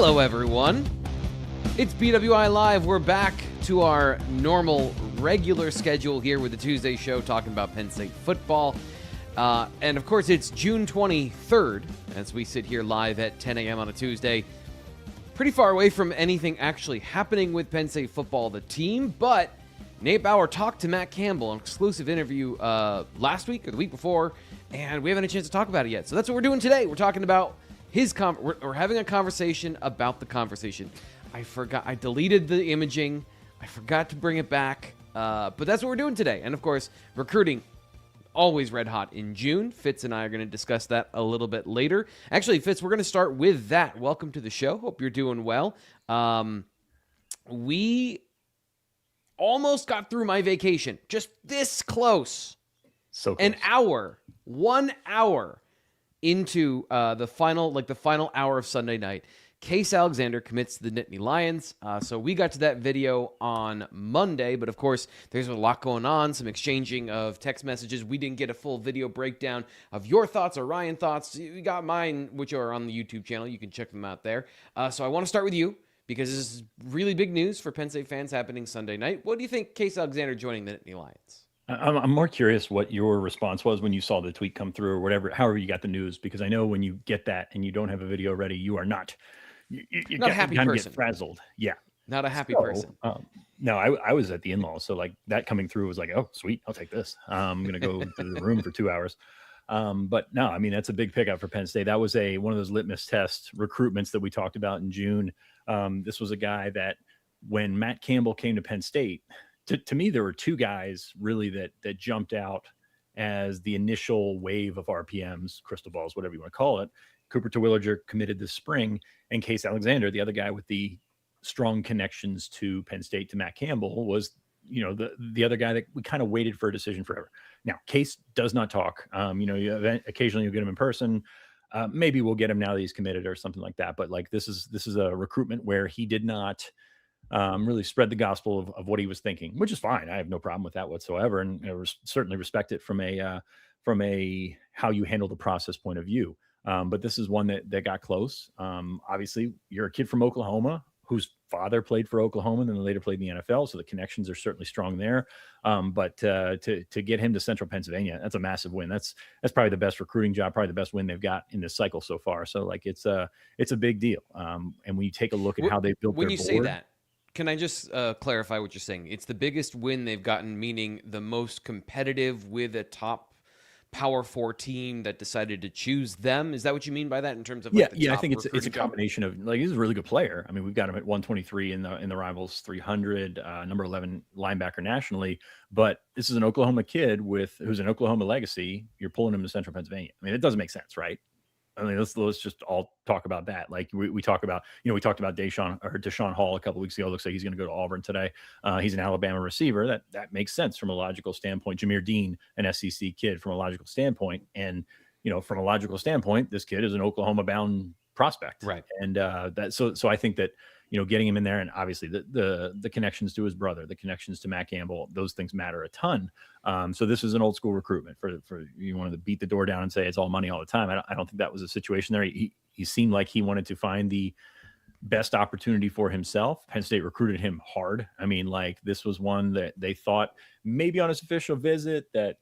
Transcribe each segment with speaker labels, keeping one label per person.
Speaker 1: Hello, everyone. It's BWI Live. We're back to our normal, regular schedule here with the Tuesday show talking about Penn State football. And, of course, it's June 23rd as we sit here live at 10 a.m. on a Tuesday. Pretty far away from anything actually happening with Penn State football, the team, but Nate Bauer talked to Matt Campbell, an exclusive interview last week or the week before, and we haven't had a chance to talk about it yet. So that's what we're doing today. We're talking about we're having a conversation about the conversation. I deleted the imaging. I forgot to bring it back. But that's what we're doing today. And of course, recruiting always red hot in June. Fitz and I are going to discuss that a little bit later. Actually, Fitz, we're going to start with that. Welcome to the show. Hope you're doing well. We almost got through my vacation. Just this close.
Speaker 2: So close.
Speaker 1: 1 hour into the final hour of Sunday night. Case Alexander commits to the Nittany Lions. So we got to that video on Monday, but of course, there's a lot going on, some exchanging of text messages. We didn't get a full video breakdown of your thoughts or Ryan thoughts. We got mine, which are on the YouTube channel. You can check them out there. So I want to start with you, because this is really big news for Penn State fans happening Sunday night. What do you think Case Alexander joining the Nittany Lions?
Speaker 2: I'm more curious what your response was when you saw the tweet come through or whatever, however you got the news, because I know when you get that and you don't have a video ready, you are not. You're
Speaker 1: not a happy person.
Speaker 2: Get frazzled. Yeah.
Speaker 1: Not a happy person.
Speaker 2: No, I was at the in-laws. So like that coming through was like, oh, sweet. I'll take this. I'm going to go to the room for 2 hours. But no, I mean, that's a big pickup for Penn State. That was one of those litmus test recruitments that we talked about in June. This was a guy that when Matt Campbell came to Penn State, to me, there were two guys really that jumped out as the initial wave of RPMs, crystal balls, whatever you want to call it. Cooper Terwilliger committed this spring, and Case Alexander, the other guy with the strong connections to Penn State, to Matt Campbell, was the other guy that we kind of waited for a decision forever. Now, Case does not talk. Occasionally you'll get him in person. Maybe we'll get him now that he's committed or something like that. But like this is a recruitment where he did not really spread the gospel of what he was thinking, which is fine. I have no problem with that whatsoever, and certainly respect it from a how you handle the process point of view. But this is one that got close. Obviously, you're a kid from Oklahoma whose father played for Oklahoma and then later played in the NFL, so the connections are certainly strong there. But to get him to Central Pennsylvania, that's a massive win. That's probably the best recruiting job, probably the best win they've got in this cycle so far. So like it's a big deal. And when you take a look at how they built
Speaker 1: when
Speaker 2: their
Speaker 1: you
Speaker 2: board,
Speaker 1: say that. Can I just clarify what you're saying? It's the biggest win they've gotten, meaning the most competitive with a top Power 4 team that decided to choose them. Is that what you mean by that in terms of
Speaker 2: I think it's a combination of, like, he's a really good player. I mean, we've got him at 123 in the Rivals 300, number 11 linebacker nationally. But this is an Oklahoma kid who's an Oklahoma legacy. You're pulling him to Central Pennsylvania. I mean, it doesn't make sense, right? I mean, let's just all talk about that. Like we talk about, we talked about Deshaun Hall a couple weeks ago. Looks like he's going to go to Auburn today. He's an Alabama receiver. That makes sense from a logical standpoint. Jameer Dean, an SEC kid, from a logical standpoint, and from a logical standpoint, this kid is an Oklahoma-bound prospect,
Speaker 1: right?
Speaker 2: And so I think that getting him in there, and obviously the connections to his brother, the connections to Matt Campbell, those things matter a ton. So this is an old school recruitment for you wanted to beat the door down and say it's all money all the time. I don't think that was a situation there. He seemed like he wanted to find the best opportunity for himself. Penn State recruited him hard. I mean, like, this was one that they thought maybe on his official visit that,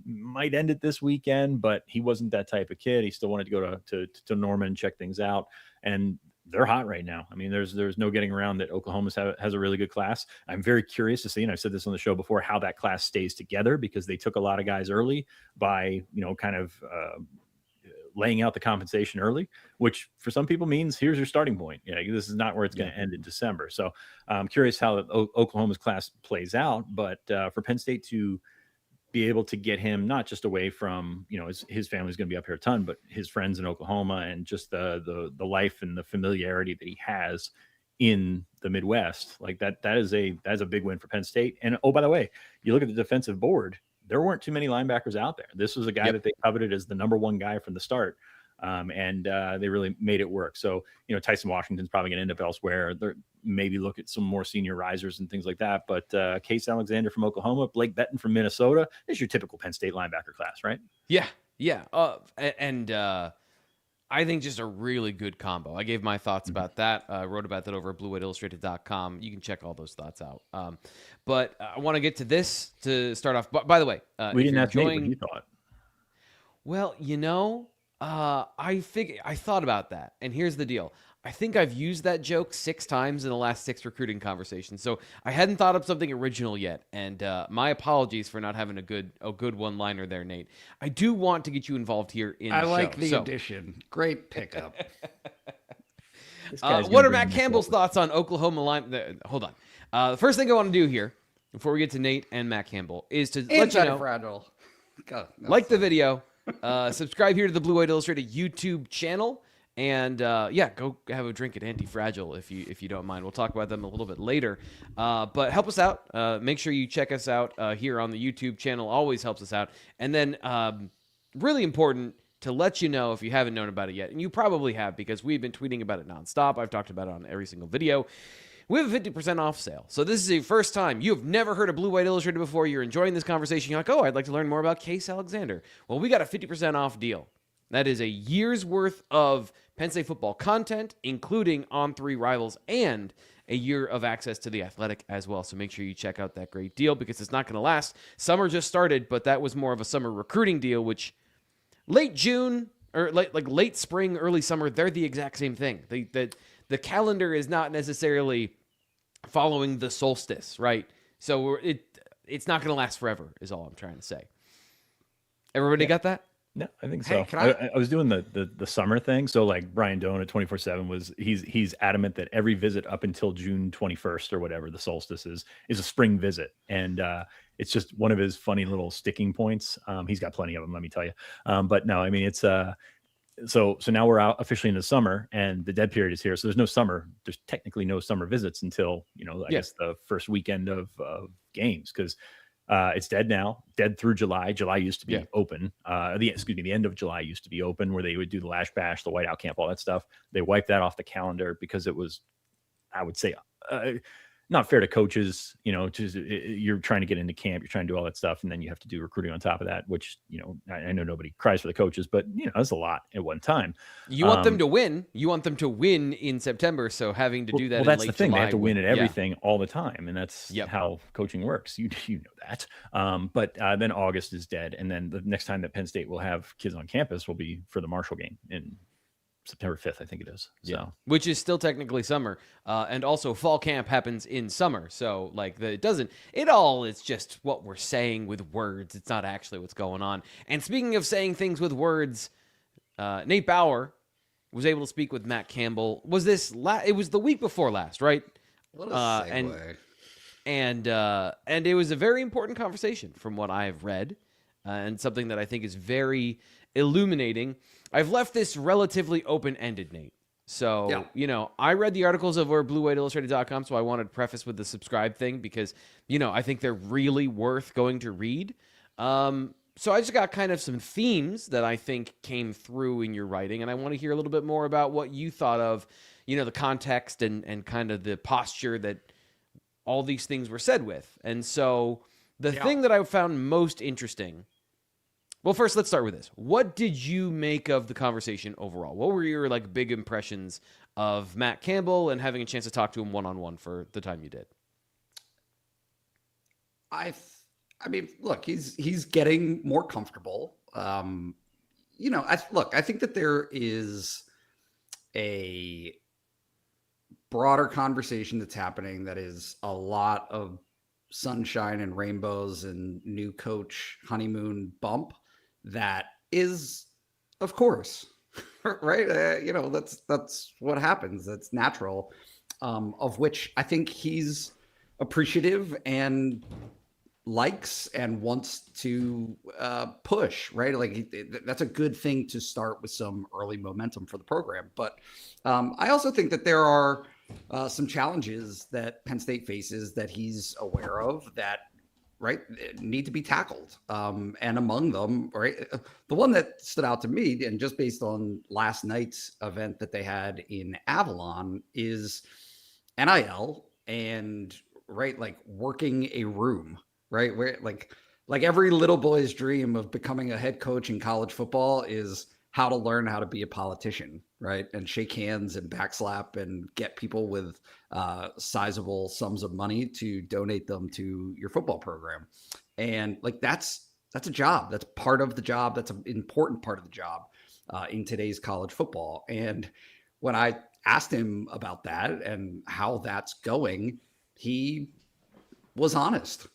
Speaker 2: might end it this weekend, but he wasn't that type of kid. He still wanted to go to Norman and check things out. And they're hot right now. I mean, there's no getting around that Oklahoma has a really good class. I'm very curious to see, and I've said this on the show before, how that class stays together, because they took a lot of guys early by, kind of laying out the compensation early, which for some people means here's your starting point. This is not where it's going to end in December. So I'm curious how Oklahoma's class plays out, but for Penn State to be able to get him not just away from, his family's going to be up here a ton, but his friends in Oklahoma and just the life and the familiarity that he has in the Midwest, like that is a big win for Penn State. And oh, by the way, you look at the defensive board, there weren't too many linebackers out there. This was a guy that they coveted as the number one guy from the start. And they really made it work. So, Tyson Washington's probably going to end up elsewhere. They're maybe look at some more senior risers and things like that. But Case Alexander from Oklahoma, Blake Betton from Minnesota is your typical Penn State linebacker class, right?
Speaker 1: Yeah. I think just a really good combo. I gave my thoughts about that. I wrote about that over at BlueWhiteIllustrated.com. You can check all those thoughts out. But I want to get to this to start off. By the way,
Speaker 2: we didn't ask Nate what he thought.
Speaker 1: Well, I thought about that, and here's the deal. I think I've used that joke 6 times in the last 6 recruiting conversations, so I hadn't thought up something original yet. And my apologies for not having a good one-liner there, Nate. I do want to get you involved here in the show.
Speaker 3: I like the addition. Great pickup.
Speaker 1: What are Matt Campbell's thoughts on Oklahoma line? Hold on. The first thing I want to do here, before we get to Nate and Matt Campbell, is to let you know,
Speaker 3: fragile. God, no,
Speaker 1: like the video, subscribe here to the Blue White Illustrated YouTube channel. And go have a drink at Anti-Fragile if you don't mind. We'll talk about them a little bit later. But help us out. Make sure you check us out here on the YouTube channel. Always helps us out. And then really important to let you know if you haven't known about it yet, and you probably have because we've been tweeting about it nonstop. I've talked about it on every single video. We have a 50% off sale. So this is a first time. You have never heard of Blue White Illustrated before. You're enjoying this conversation. You're like, oh, I'd like to learn more about Case Alexander. Well, we got a 50% off deal. That is a year's worth of Penn State football content, including On3 Rivals, and a year of access to The Athletic as well. So make sure you check out that great deal because it's not going to last. Summer just started, but that was more of a summer recruiting deal, which late June or late spring, early summer, they're the exact same thing. The calendar is not necessarily following the solstice, right? So it's not going to last forever is all I'm trying to say. Everybody got that?
Speaker 2: No, I think so. I was doing the summer thing. So like Brian Doan at 24/7 he's adamant that every visit up until June 21st or whatever the solstice is a spring visit. And it's just one of his funny little sticking points. He's got plenty of them, let me tell you. But no, I mean, it's so now we're out officially in the summer and the dead period is here. So there's no summer. There's technically no summer visits until, I guess the first weekend of games. Cause it's dead now, dead through July. July used to be open. The end of July used to be open where they would do the Lash Bash, the Whiteout Camp, all that stuff. They wiped that off the calendar because it was, I would say, not fair to coaches. You're trying to get into camp, you're trying to do all that stuff, and then you have to do recruiting on top of that, which, I know nobody cries for the coaches, but, that's a lot at one time.
Speaker 1: You want them to win. You want them to win in September, so having to do that in
Speaker 2: that's
Speaker 1: late
Speaker 2: the thing.
Speaker 1: July,
Speaker 2: they have to win at everything all the time, and that's how coaching works. You know that. But then August is dead, and then the next time that Penn State will have kids on campus will be for the Marshall game in September 5th, I think it is. So,
Speaker 1: which is still technically summer. And also fall camp happens in summer. So it all is just what we're saying with words. It's not actually what's going on. And speaking of saying things with words, Nate Bauer was able to speak with Matt Campbell. Was this it was the week before last, right?
Speaker 3: What a segue.
Speaker 1: And it was a very important conversation from what I've read, and something that I think is very illuminating. I've left this relatively open-ended, Nate. So, I read the articles over BlueWhiteIllustrated.com, so I wanted to preface with the subscribe thing because, I think they're really worth going to read. So I just got kind of some themes that I think came through in your writing, and I want to hear a little bit more about what you thought of, the context and kind of the posture that all these things were said with. And so the thing that I found most interesting. Well, first, let's start with this. What did you make of the conversation overall? What were your big impressions of Matt Campbell and having a chance to talk to him one-on-one for the time you did?
Speaker 3: I mean, look, he's getting more comfortable. I think that there is a broader conversation that's happening that is a lot of sunshine and rainbows and new coach honeymoon bump. That is, of course, right? That's what happens. That's natural, of which I think he's appreciative and likes and wants to push, right? That's a good thing to start with some early momentum for the program. But I also think that there are some challenges that Penn State faces that he's aware of that need to be tackled. And among them, the one that stood out to me, and just based on last night's event that they had in Avalon, is NIL and working a room, where like every little boy's dream of becoming a head coach in college football is how to learn how to be a politician, right? And shake hands and backslap and get people with sizable sums of money to donate them to your football program. And like, that's a job. That's part of the job. That's an important part of the job in today's college football. And when I asked him about that and how that's going, he was honest,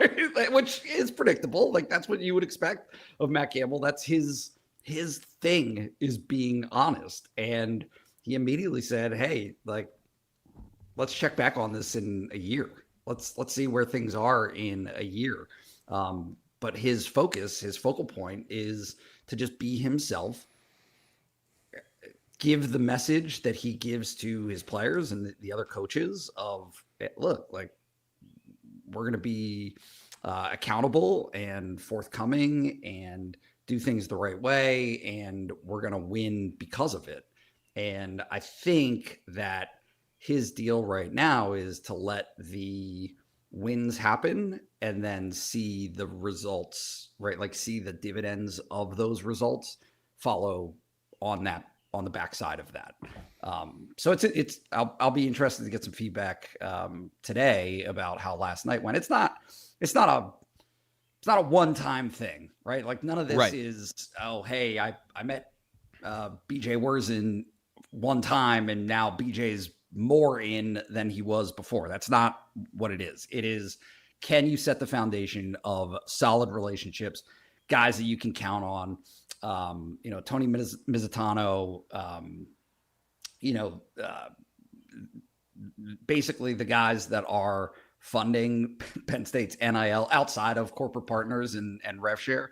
Speaker 3: right? Which is predictable. Like, that's what you would expect of Matt Campbell. That's his thing, is being honest. And he immediately said, hey, like, let's check back on this in a year. Let's see where things are in a year. But his focal point is to just be himself, give the message that he gives to his players and the other coaches of, look, like, we're going to be accountable and forthcoming and do things the right way, and we're going to win because of it. And I think that his deal right now is to let the wins happen and then see the results, right? Like, see the dividends of those results follow on the backside of that. So I'll be interested to get some feedback today about how last night went. It's not a one-time thing, right? Like, none of this is, oh, hey, I met BJ Wurzen one time and now BJ's more in than he was before. That's not what it is. It is, can you set the foundation of solid relationships, guys that you can count on? Tony Mizzatano, basically the guys that are funding Penn State's NIL outside of corporate partners and rev share.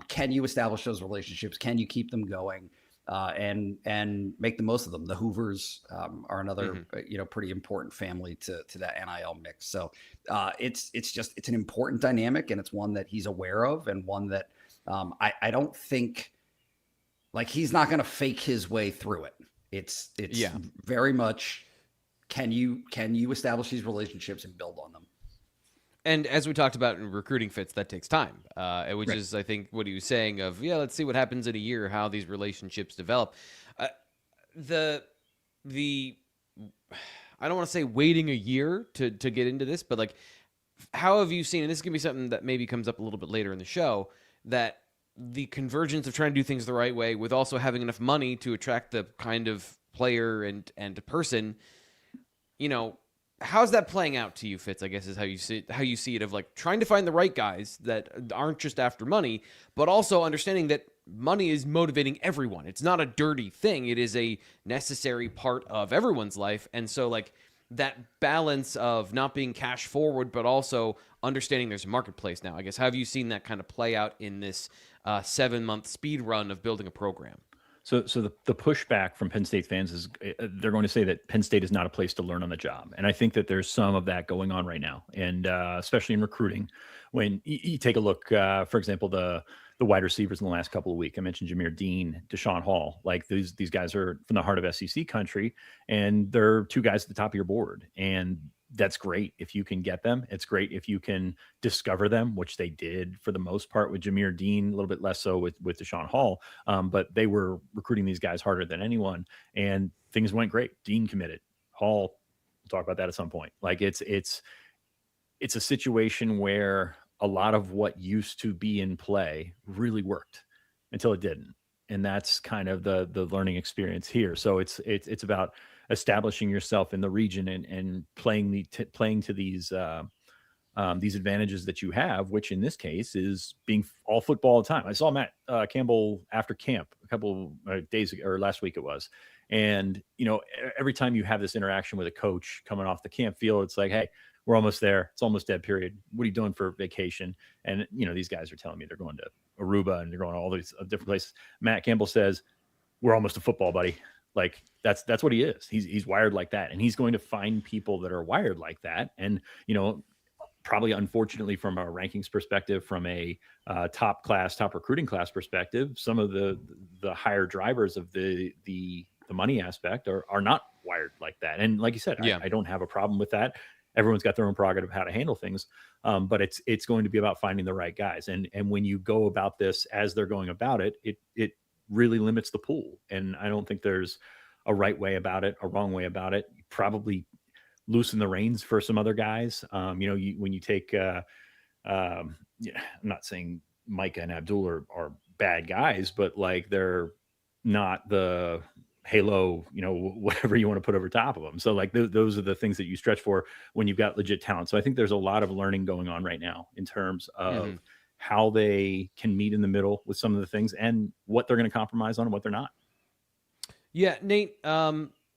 Speaker 3: Can you establish those relationships? Can you keep them going and make the most of them? The Hoovers are another, pretty important family to that NIL mix. So it's an important dynamic, and it's one that he's aware of, and one that I don't think, like, he's not going to fake his way through it. It's very much, can you establish these relationships and build on them?
Speaker 1: And as we talked about in recruiting, Fitz, that takes time, which is, I think, what he was saying of, let's see what happens in a year, how these relationships develop. I don't want to say waiting a year to get into this, but like, how have you seen, and this is going to be something that maybe comes up a little bit later in the show, that the convergence of trying to do things the right way with also having enough money to attract the kind of player and person, how's that playing out to you, Fitz? I guess is how you see it, of like trying to find the right guys that aren't just after money, but also understanding that money is motivating everyone. It's not a dirty thing. It is a necessary part of everyone's life. And so, like, that balance of not being cash forward, but also understanding there's a marketplace now. I guess, how have you seen that kind of play out in this 7-month speed run of building a program?
Speaker 2: So the pushback from Penn State fans is they're going to say that Penn State is not a place to learn on the job. And I think that there's some of that going on right now. And especially in recruiting, when you take a look, for example, the wide receivers in the last couple of weeks, I mentioned Jameer Dean, Deshaun Hall, like these guys are from the heart of SEC country, and they're two guys at the top of your board. And that's great if you can get them. It's great if you can discover them, which they did for the most part with Jameer Dean, a little bit less so with Deshaun Hall. But they were recruiting these guys harder than anyone, and things went great. Dean committed. Hall, we'll talk about that at some point. Like, it's a situation where a lot of what used to be in play really worked until it didn't. And that's kind of the learning experience here. So it's about establishing yourself in the region and playing to these advantages that you have, which in this case is being all football all the time. I saw Matt Campbell after camp a couple days ago, or last week it was. And, every time you have this interaction with a coach coming off the camp field, it's like, hey, we're almost there. It's almost dead period. What are you doing for vacation? And, these guys are telling me they're going to Aruba and they're going to all these different places. Matt Campbell says, we're almost a football buddy. Like, that's what he is. He's wired like that. And he's going to find people that are wired like that. And, probably unfortunately from a rankings perspective, from a top recruiting class perspective, some of the higher drivers of the money aspect are not wired like that. And like you said, I don't have a problem with that. Everyone's got their own prerogative of how to handle things. But it's going to be about finding the right guys. And when you go about this as they're going about it, really limits the pool. And I don't think there's a right way about it, a wrong way about it. You probably loosen the reins for some other guys. When you take, I'm not saying Micah and Abdul are bad guys, but like they're not the halo, whatever you want to put over top of them. So like those are the things that you stretch for when you've got legit talent. So I think there's a lot of learning going on right now in terms of how they can meet in the middle with some of the things and what they're going to compromise on and what they're not.
Speaker 1: Yeah, Nate,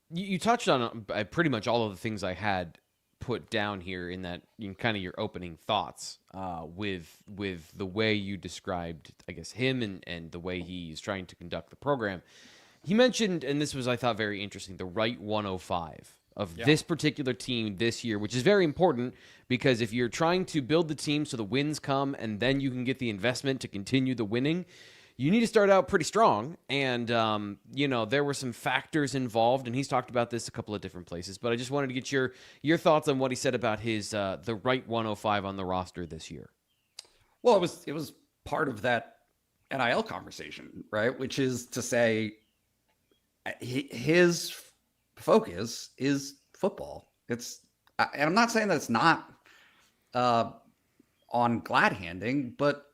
Speaker 1: you touched on pretty much all of the things I had put down here in that kind of your opening thoughts with the way you described, I guess, him and the way he's trying to conduct the program. He mentioned, and this was, I thought, very interesting, the right 105 of this particular team this year, which is very important because if you're trying to build the team so the wins come and then you can get the investment to continue the winning, you need to start out pretty strong. And, there were some factors involved, and he's talked about this a couple of different places, but I just wanted to get your thoughts on what he said about his the right 105 on the roster this year.
Speaker 3: Well, it was part of that NIL conversation, right? Which is to say his focus is football. And I'm not saying that it's not on glad handing, but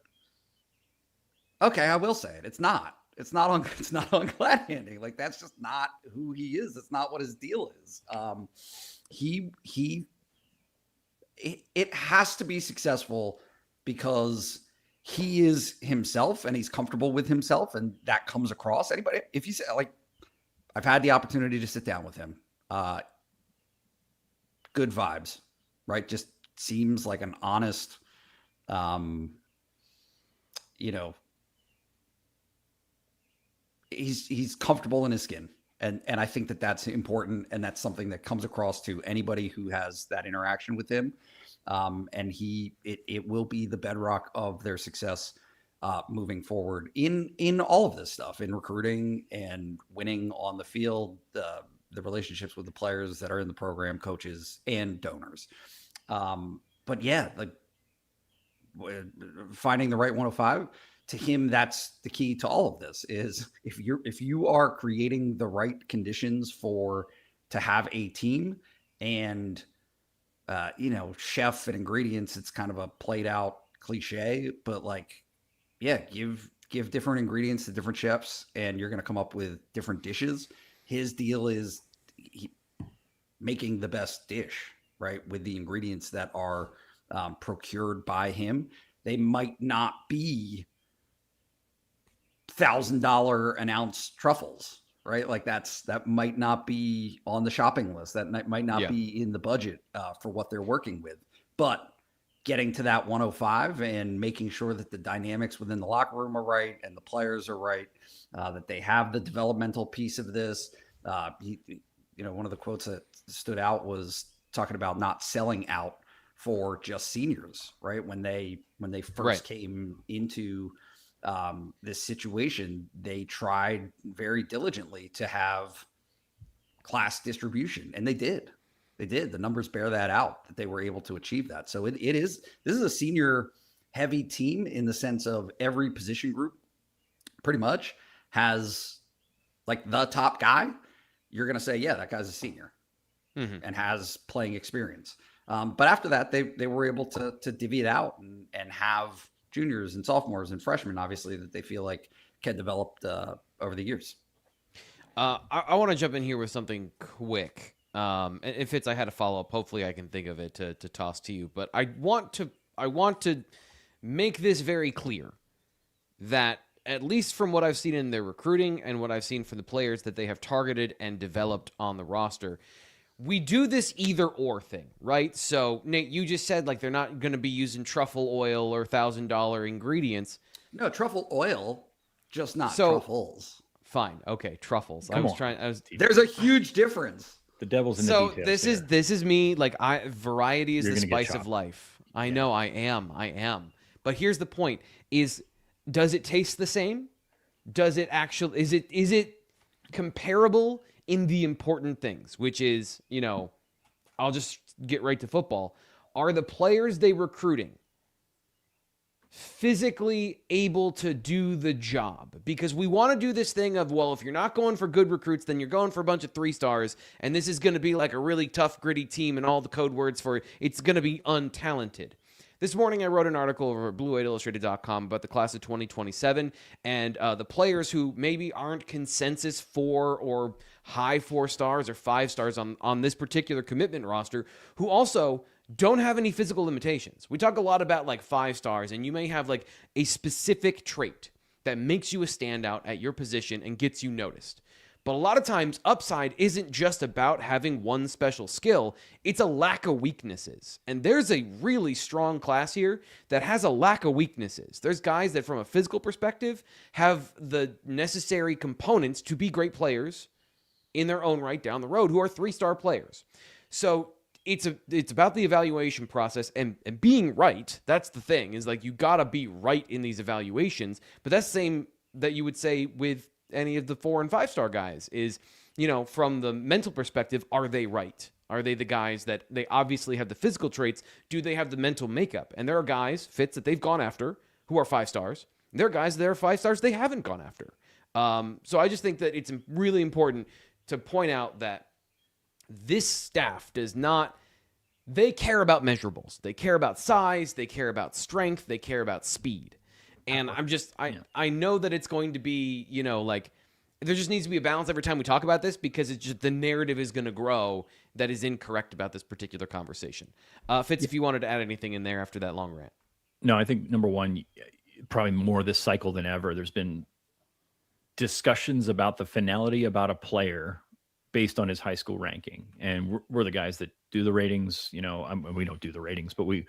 Speaker 3: okay, I will say it. It's not on glad handing. Like that's just not who he is. That's not what his deal is. It has to be successful because he is himself and he's comfortable with himself, and that comes across. Anybody, if you say like, I've had the opportunity to sit down with him. Good vibes, right? Just seems like an honest, he's comfortable in his skin. And I think that that's important. And that's something that comes across to anybody who has that interaction with him. And it will be the bedrock of their success moving forward in all of this stuff, in recruiting and winning on the field, the relationships with the players that are in the program, coaches and donors. But yeah, like finding the right 105 to him, that's the key to all of this is if you are creating the right conditions to have a team and, chef and ingredients, it's kind of a played out cliche, but like, yeah, give different ingredients to different chefs and you're going to come up with different dishes. His deal is making the best dish, right? With the ingredients that are procured by him. They might not be $1,000 an ounce truffles, right? Like that might not be on the shopping list. That might not be in the budget for what they're working with, but getting to that 105 and making sure that the dynamics within the locker room are right and the players are right, that they have the developmental piece of this. One of the quotes that stood out was talking about not selling out for just seniors, right? When they first came into this situation, they tried very diligently to have class distribution, and they did. The numbers bear that out, that they were able to achieve that. So this is a senior heavy team in the sense of every position group pretty much has like the top guy. You're going to say, yeah, that guy's a senior and has playing experience. But after that, they were able to divvy it out and have juniors and sophomores and freshmen, obviously, that they feel like can develop over the years.
Speaker 1: I want to jump in here with something quick. And Fitz, I had a follow-up. Hopefully I can think of it to toss to you. But I want to make this very clear that at least from what I've seen in their recruiting and what I've seen from the players that they have targeted and developed on the roster, we do this either or thing, right? So, Nate, you just said like they're not going to be using truffle oil or $1,000 ingredients.
Speaker 3: No, truffle oil, just not truffles.
Speaker 1: Fine. Okay, truffles.
Speaker 3: There's a huge difference.
Speaker 2: The devil's in the details.
Speaker 1: This is me. Like variety is the spice of life. I know I am. But here's the point: does it taste the same? Does it actually? Is it comparable in the important things? Which is, I'll just get right to football. Are the players they recruiting physically able to do the job, because we want to do this thing of, well, if you're not going for good recruits, then you're going for a bunch of 3 stars, and this is going to be like a really tough, gritty team, and all the code words for it, it's going to be untalented. This morning, I wrote an article over at BlueWhiteIllustrated.com about the class of 2027 and the players who maybe aren't consensus 4 or high 4 stars or 5 stars on this particular commitment roster, who also don't have any physical limitations. We talk a lot about like 5 stars, and you may have like a specific trait that makes you a standout at your position and gets you noticed. But a lot of times, upside isn't just about having one special skill. It's a lack of weaknesses. And there's a really strong class here that has a lack of weaknesses. There's guys that, from a physical perspective, have the necessary components to be great players in their own right down the road, who are 3-star players. So it's about the evaluation process and being right. That's the thing, is like, you got to be right in these evaluations. But that's the same that you would say with any of the 4 and 5-star guys is, from the mental perspective, are they right? Are they the guys that they obviously have the physical traits? Do they have the mental makeup? And there are guys, Fitz, that they've gone after who are 5 stars. There are guys that are 5 stars they haven't gone after. So I just think that it's really important to point out that this staff does not, they care about measurables. They care about size. They care about strength. They care about speed. And I know that it's going to be, like, there just needs to be a balance every time we talk about this, because it's just the narrative is going to grow that is incorrect about this particular conversation. Fitz, if you wanted to add anything in there after that long rant.
Speaker 2: No, I think number one, probably more this cycle than ever, there's been discussions about the finality about a player based on his high school ranking. And we're the guys that do the ratings. We don't do the ratings, but we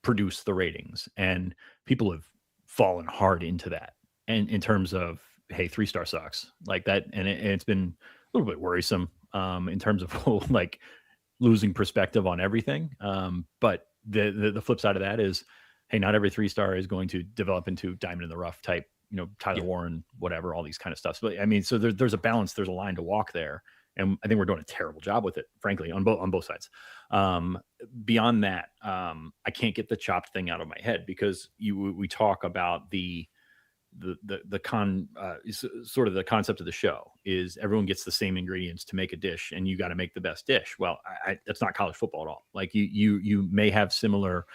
Speaker 2: produce the ratings, and people have fallen hard into that, and in terms of, hey, 3-star sucks like that, and it's been a little bit worrisome in terms of like losing perspective on everything. But the flip side of that is, hey, not every 3-star is going to develop into diamond in the rough type, Tyler Warren, whatever, all these kind of stuff. But I mean, so there's a balance, there's a line to walk there, and I think we're doing a terrible job with it, frankly, on both sides. Beyond that, I can't get the chopped thing out of my head, because we talk about sort of the concept of the show is everyone gets the same ingredients to make a dish, and you got to make the best dish. Well, that's not college football at all. Like you may have similar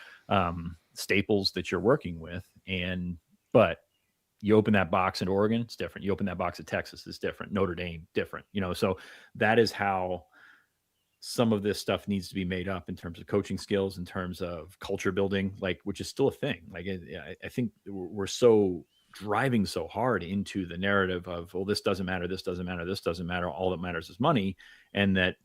Speaker 2: staples that you're working with, but you open that box at Oregon, it's different. You open that box at Texas, it's different. Notre Dame, different. So that is how some of this stuff needs to be made up in terms of coaching skills, in terms of culture building, which is still a thing. I think we're so driving so hard into the narrative of, well, this doesn't matter, this doesn't matter, this doesn't matter. All that matters is money. And that,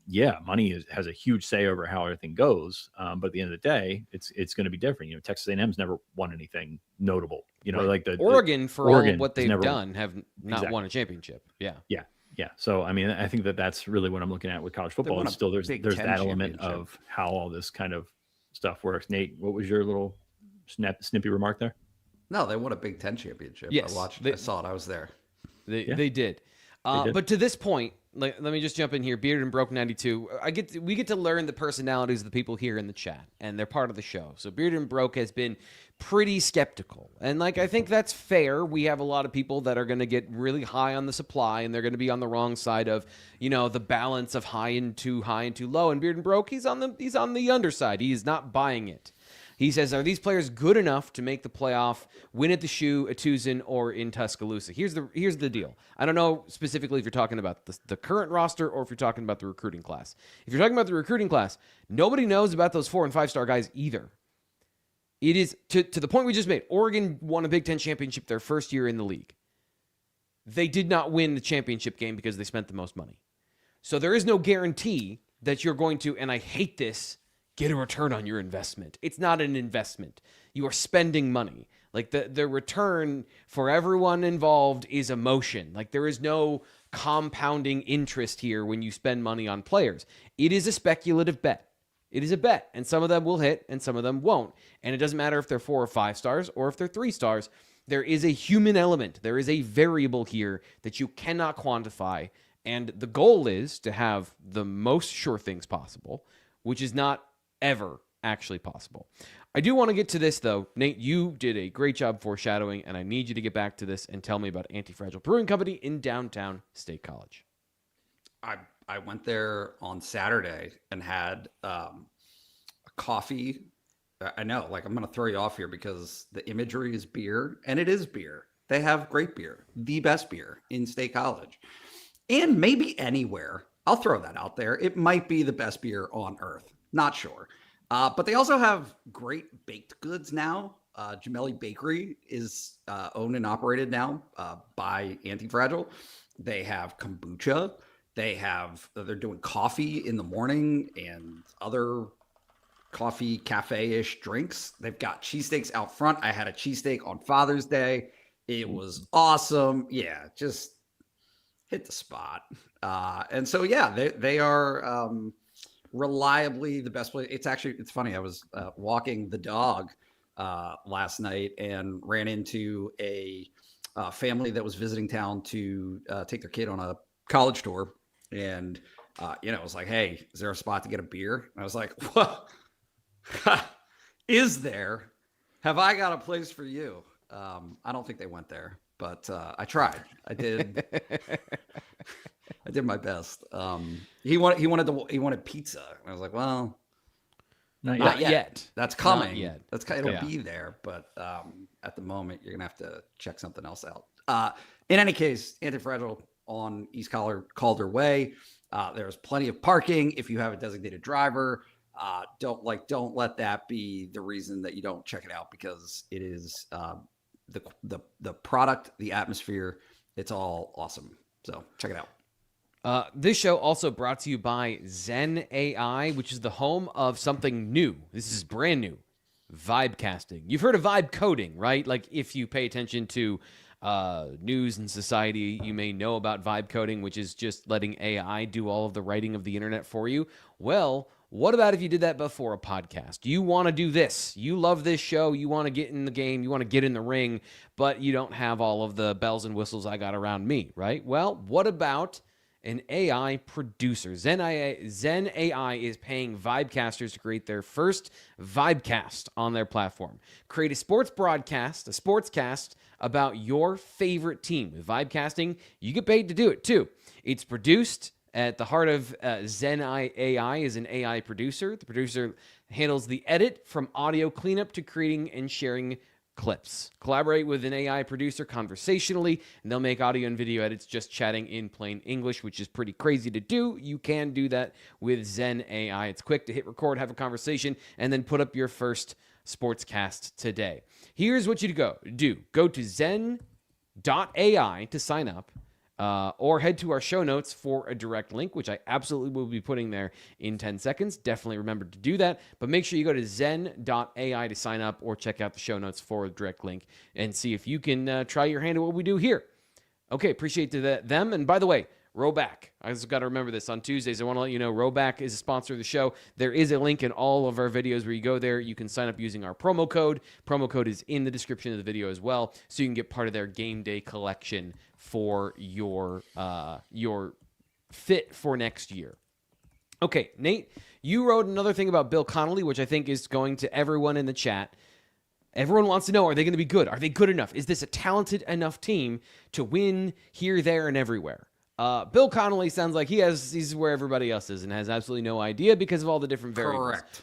Speaker 2: money has a huge say over how everything goes. But at the end of the day, it's going to be different. Texas A&M's never won anything notable.
Speaker 1: Right.
Speaker 2: Like
Speaker 1: Oregon, for
Speaker 2: Oregon
Speaker 1: all what they've done, have not won a championship. Yeah.
Speaker 2: So, I mean, I think that's really what I'm looking at with college football. And still, there's that element of how all this kind of stuff works. Nate, what was your little snippy remark there?
Speaker 3: No, they won a Big Ten championship.
Speaker 1: Yes,
Speaker 3: I saw it. I was there.
Speaker 1: They did. But to this point, let me just jump in here. Bearded and Broke 92. We get to learn the personalities of the people here in the chat, and they're part of the show. So Bearded and Broke has been pretty skeptical, and I think that's fair. We have a lot of people that are going to get really high on the supply, and they're going to be on the wrong side of the balance of high and too low. And Bearded and Broke, he's on the underside. He is not buying it. He says, are these players good enough to make the playoff, win at the Shoe, at Tucson, or in Tuscaloosa? Here's the deal. I don't know specifically if you're talking about the current roster or if you're talking about the recruiting class. If you're talking about the recruiting class, nobody knows about those 4 and 5-star guys either. It is, to the point we just made, Oregon won a Big Ten championship their first year in the league. They did not win the championship game because they spent the most money. So there is no guarantee that you're going to, and I hate this, get a return on your investment. It's not an investment. You are spending money. The return for everyone involved is emotion. There is no compounding interest here when you spend money on players. It is a speculative bet. It is a bet, and some of them will hit and some of them won't. And it doesn't matter if they're 4 or 5 stars or if they're 3 stars. There is a human element. There is a variable here that you cannot quantify. And the goal is to have the most sure things possible, which is not ever actually possible. I do want to get to this, though. Nate, you did a great job foreshadowing, and I need you to get back to this and tell me about Anti-Fragile Brewing Company in downtown State College.
Speaker 3: I went there on Saturday and had a coffee. I know, like, I'm going to throw you off here because the imagery is beer, and it is beer. They have great beer, the best beer in State College, and maybe anywhere. I'll throw that out there. It might be the best beer on earth. Not sure. But they also have great baked goods now. Gemelli Bakery is owned and operated now by Anti-Fragile. They have kombucha. They're doing coffee in the morning and other coffee cafe-ish drinks. They've got cheesesteaks out front. I had a cheesesteak on Father's Day. It was awesome. Yeah, just hit the spot. And so, yeah, they are reliably the best place. It's funny. I was walking the dog last night and ran into a family that was visiting town to take their kid on a college tour. And, it was like, hey, is there a spot to get a beer? And I was like, what? Is there? Have I got a place for you? I don't think they went there, but I tried. I did. I did my best. He wanted pizza. And I was like, well, not yet. That's coming. Not yet. It'll be there, but at the moment, you're gonna have to check something else out. In any case, Anti-Fragile on East Calder Way. There's plenty of parking if you have a designated driver. Don't let that be the reason that you don't check it out, because it is the product, the atmosphere. It's all awesome. So check it out.
Speaker 1: This show also brought to you by Zen AI, which is the home of something new. This is brand new. Vibe casting. You've heard of vibe coding, right? Like, if you pay attention to news and society, you may know about vibe coding, which is just letting AI do all of the writing of the internet for you. Well, what about if you did that before a podcast? You want to do this. You love this show. You want to get in the game. You want to get in the ring, but you don't have all of the bells and whistles I got around me, right? Well, what about an AI producer? Zen AI is paying Vibecasters to create their first Vibecast on their platform. Create a sports broadcast, a sportscast about your favorite team. With Vibecasting, you get paid to do it too. It's produced. At the heart of Zen AI is an AI producer. The producer handles the edit from audio cleanup to creating and sharing clips. Collaborate with an AI producer conversationally, and they'll make audio and video edits just chatting in plain English, which is pretty crazy to do. You can do that with Zen AI. It's quick to hit record, have a conversation, and then put up your first sportscast today. Here's what you do. Go to zen.ai to sign up. Or head to our show notes for a direct link, which I absolutely will be putting there in 10 seconds. Definitely remember to do that. But make sure you go to zen.ai to sign up, or check out the show notes for a direct link and see if you can try your hand at what we do here. Okay, appreciate them. And by the way, Rowback. I just got to remember this. On Tuesdays, I want to let you know Rowback is a sponsor of the show. There is a link in all of our videos where you go there. You can sign up using our promo code. Promo code is in the description of the video as well, so you can get part of their game day collection for your fit for next year. Okay, Nate, you wrote another thing about Bill Connelly, which I think is going to everyone in the chat. Everyone wants to know, are they going to be good? Are they good enough? Is this a talented enough team to win here, there, and everywhere? Bill Connelly sounds like he's where everybody else is and has absolutely no idea because of all the different variables.
Speaker 3: Correct.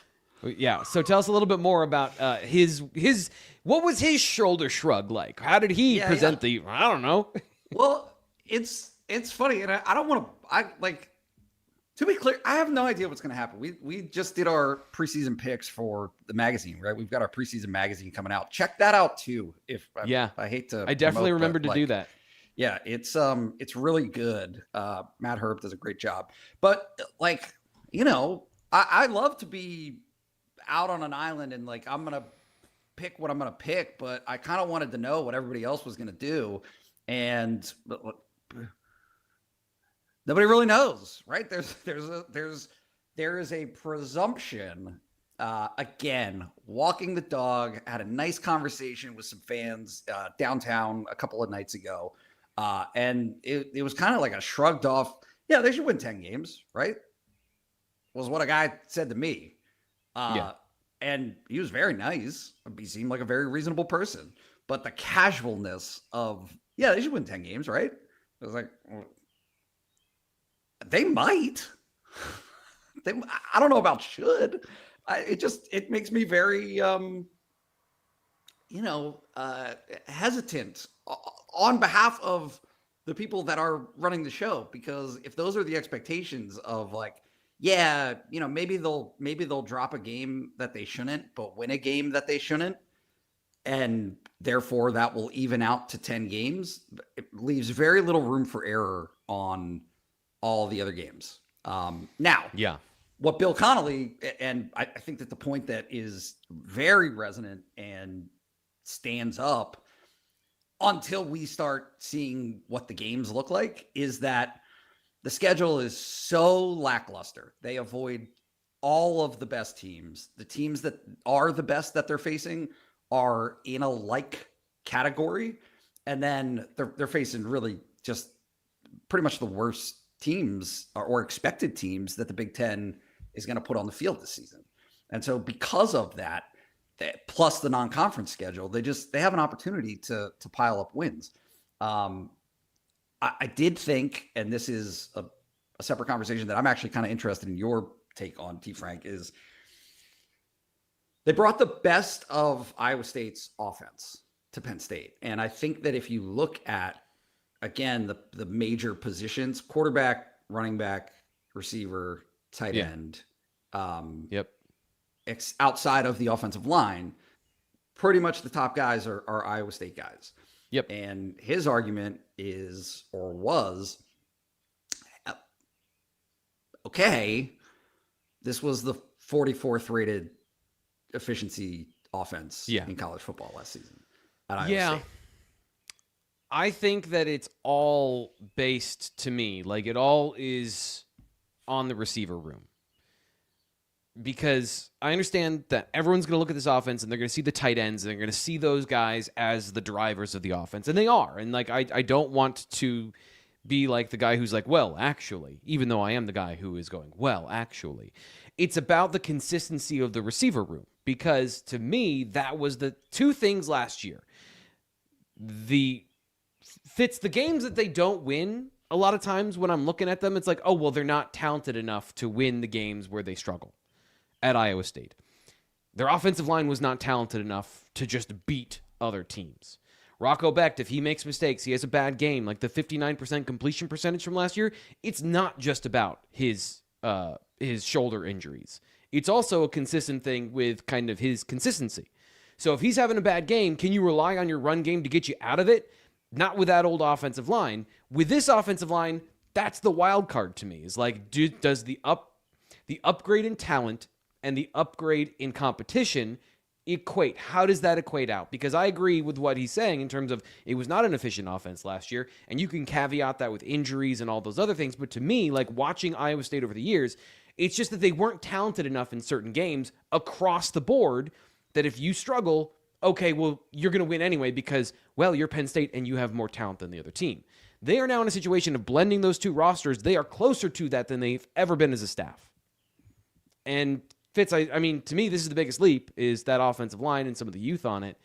Speaker 1: Yeah. So tell us a little bit more about his what was his shoulder shrug like? How did he present the? I don't know.
Speaker 3: Well, it's funny, and I don't want to. To be clear, I have no idea what's going to happen. We just did our preseason picks for the magazine, right? We've got our preseason magazine coming out. Check that out too. I hate to.
Speaker 1: I definitely remember to do that.
Speaker 3: Yeah, it's really good. Matt Herb does a great job. But I love to be out on an island and I'm gonna pick what I'm gonna pick, but I kind of wanted to know what everybody else was gonna do, and nobody really knows, right? There is a presumption. Again, walking the dog, had a nice conversation with some fans downtown a couple of nights ago. And it was kind of like a shrugged off, yeah, they should win 10 games, right? Was what a guy said to me. And he was very nice. He seemed like a very reasonable person. But the casualness of, yeah, they should win 10 games, right? I was like, well, they might. I don't know about should. It makes me very, hesitant on behalf of the people that are running the show, because if those are the expectations of like, yeah, maybe they'll drop a game that they shouldn't, but win a game that they shouldn't, and therefore that will even out to 10 games. It leaves very little room for error on all the other games. Now,
Speaker 1: yeah,
Speaker 3: what Bill Connelly, and I think that the point that is very resonant and stands up until we start seeing what the games look like, is that the schedule is so lackluster. They avoid all of the best teams. The teams that are the best that they're facing are in a like category. And then they're facing really just pretty much the worst teams or expected teams that the Big Ten is going to put on the field this season. And so because of that, plus the non-conference schedule, they have an opportunity to pile up wins. I did think, and this is a separate conversation that I'm actually kind of interested in your take on, T. Frank, is they brought the best of Iowa State's offense to Penn State. And I think that if you look at, again, the major positions, quarterback, running back, receiver, tight end, outside of the offensive line, pretty much the top guys are Iowa State guys.
Speaker 1: Yep.
Speaker 3: And his argument was, okay, this was the 44th rated efficiency offense in college football last season at Iowa State.
Speaker 1: I think that it's all based, to me, like it all is on the receiver room. Because I understand that everyone's going to look at this offense and they're going to see the tight ends and they're going to see those guys as the drivers of the offense. And they are. And like, I don't want to be like the guy who's like, well, actually, even though I am the guy who is going, well, actually. It's about the consistency of the receiver room. Because to me, that was the two things last year. The games that they don't win, a lot of times when I'm looking at them, it's like, oh, well, they're not talented enough to win the games where they struggle. At Iowa State, their offensive line was not talented enough to just beat other teams. Rocco Becht, if he makes mistakes, he has a bad game, like the 59% completion percentage from last year, it's not just about his shoulder injuries. It's also a consistent thing with kind of his consistency. So if he's having a bad game, can you rely on your run game to get you out of it? Not with that old offensive line. With this offensive line, that's the wild card to me. Is like, does the upgrade in talent and the upgrade in competition equate? How does that equate out? Because I agree with what he's saying in terms of it was not an efficient offense last year, and you can caveat that with injuries and all those other things. But to me, like watching Iowa State over the years, it's just that they weren't talented enough in certain games across the board that if you struggle, okay, well, you're going to win anyway because, well, you're Penn State and you have more talent than the other team. They are now in a situation of blending those two rosters. They are closer to that than they've ever been as a staff. And Fitz, I mean, to me, this is the biggest leap, is that offensive line and some of the youth on it.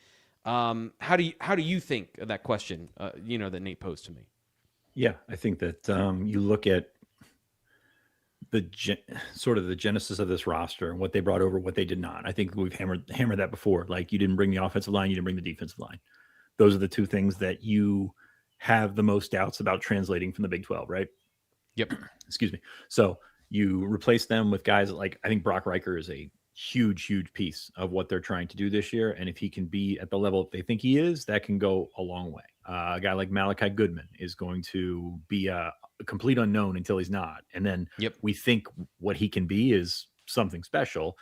Speaker 1: How do you think of that question, that Nate posed to me?
Speaker 2: Yeah, I think that you look at sort of the genesis of this roster and what they brought over, what they did not. I think we've hammered that before. Like, you didn't bring the offensive line, you didn't bring the defensive line. Those are the two things that you have the most doubts about translating from the Big 12, right?
Speaker 1: Yep.
Speaker 2: Excuse me. So you replace them with guys like, I think Brock Riker is a huge, huge piece of what they're trying to do this year. And if he can be at the level that they think he is, that can go a long way. A guy like Malachi Goodman is going to be a complete unknown until he's not. And then we think what he can be is something special,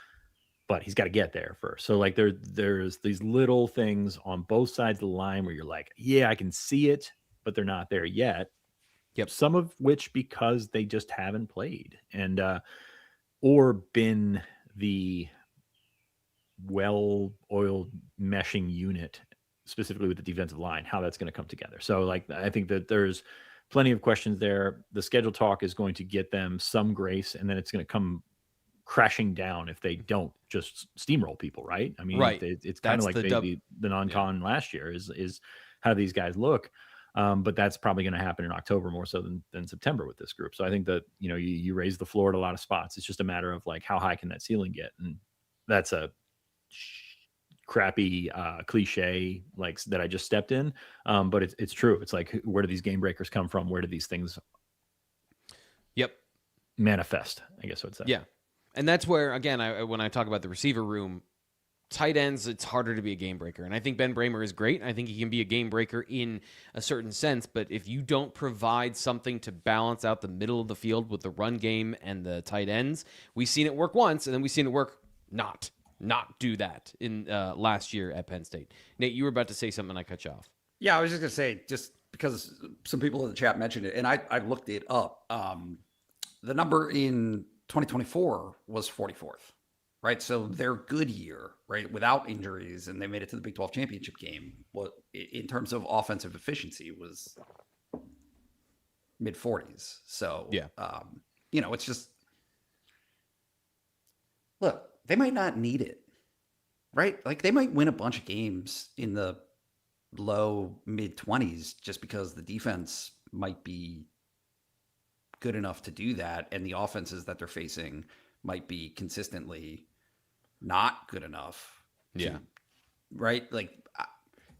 Speaker 2: but he's got to get there first. So like there's these little things on both sides of the line where you're like, yeah, I can see it, but they're not there yet.
Speaker 1: Yep.
Speaker 2: Some of which because they just haven't played and or been the well-oiled meshing unit, specifically with the defensive line, how that's going to come together. So like, I think that there's plenty of questions there. The schedule talk is going to get them some grace, and then it's going to come crashing down if they don't just steamroll people, right? I mean,
Speaker 1: Right.
Speaker 2: it's kind of
Speaker 1: That's
Speaker 2: like the non-con last year is how do these guys look? But that's probably going to happen in October more so than September with this group. So I think that, you raise the floor at a lot of spots. It's just a matter of like, how high can that ceiling get? And that's a crappy cliche like that I just stepped in. But it's true. It's like, where do these game breakers come from? Where do these things manifest, I guess I would say.
Speaker 1: Yeah. And that's where, again, when I talk about the receiver room, tight ends, it's harder to be a game breaker. And I think Ben Bramer is great. I think he can be a game breaker in a certain sense. But if you don't provide something to balance out the middle of the field with the run game and the tight ends, we've seen it work once, and then we've seen it work not do that in last year at Penn State. Nate, you were about to say something and I cut you off.
Speaker 3: Yeah, I was just going to say, just because some people in the chat mentioned it, and I looked it up. The number in 2024 was 44th, right? So their good year, right, without injuries, and they made it to the Big 12 championship game, what in terms of offensive efficiency was mid 40s. So,
Speaker 1: yeah,
Speaker 3: it's just, look, they might not need it, right? Like they might win a bunch of games in the low mid 20s just because the defense might be good enough to do that, and the offenses that they're facing might be consistently not good enough. Right? Like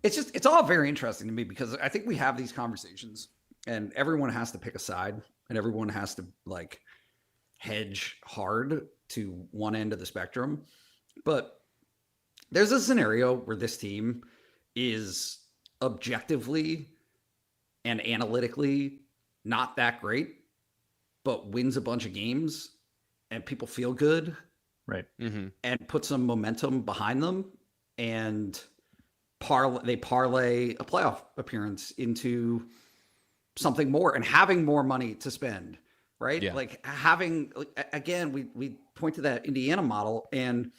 Speaker 3: it's all very interesting to me because I think we have these conversations and everyone has to pick a side and everyone has to like hedge hard to one end of the spectrum. But there's a scenario where this team is objectively and analytically not that great, but wins a bunch of games and people feel good,
Speaker 2: right?
Speaker 3: And put some momentum behind them, and they parlay a playoff appearance into something more and having more money to spend, right?
Speaker 1: Yeah.
Speaker 3: Like having, again, we point to that Indiana model, and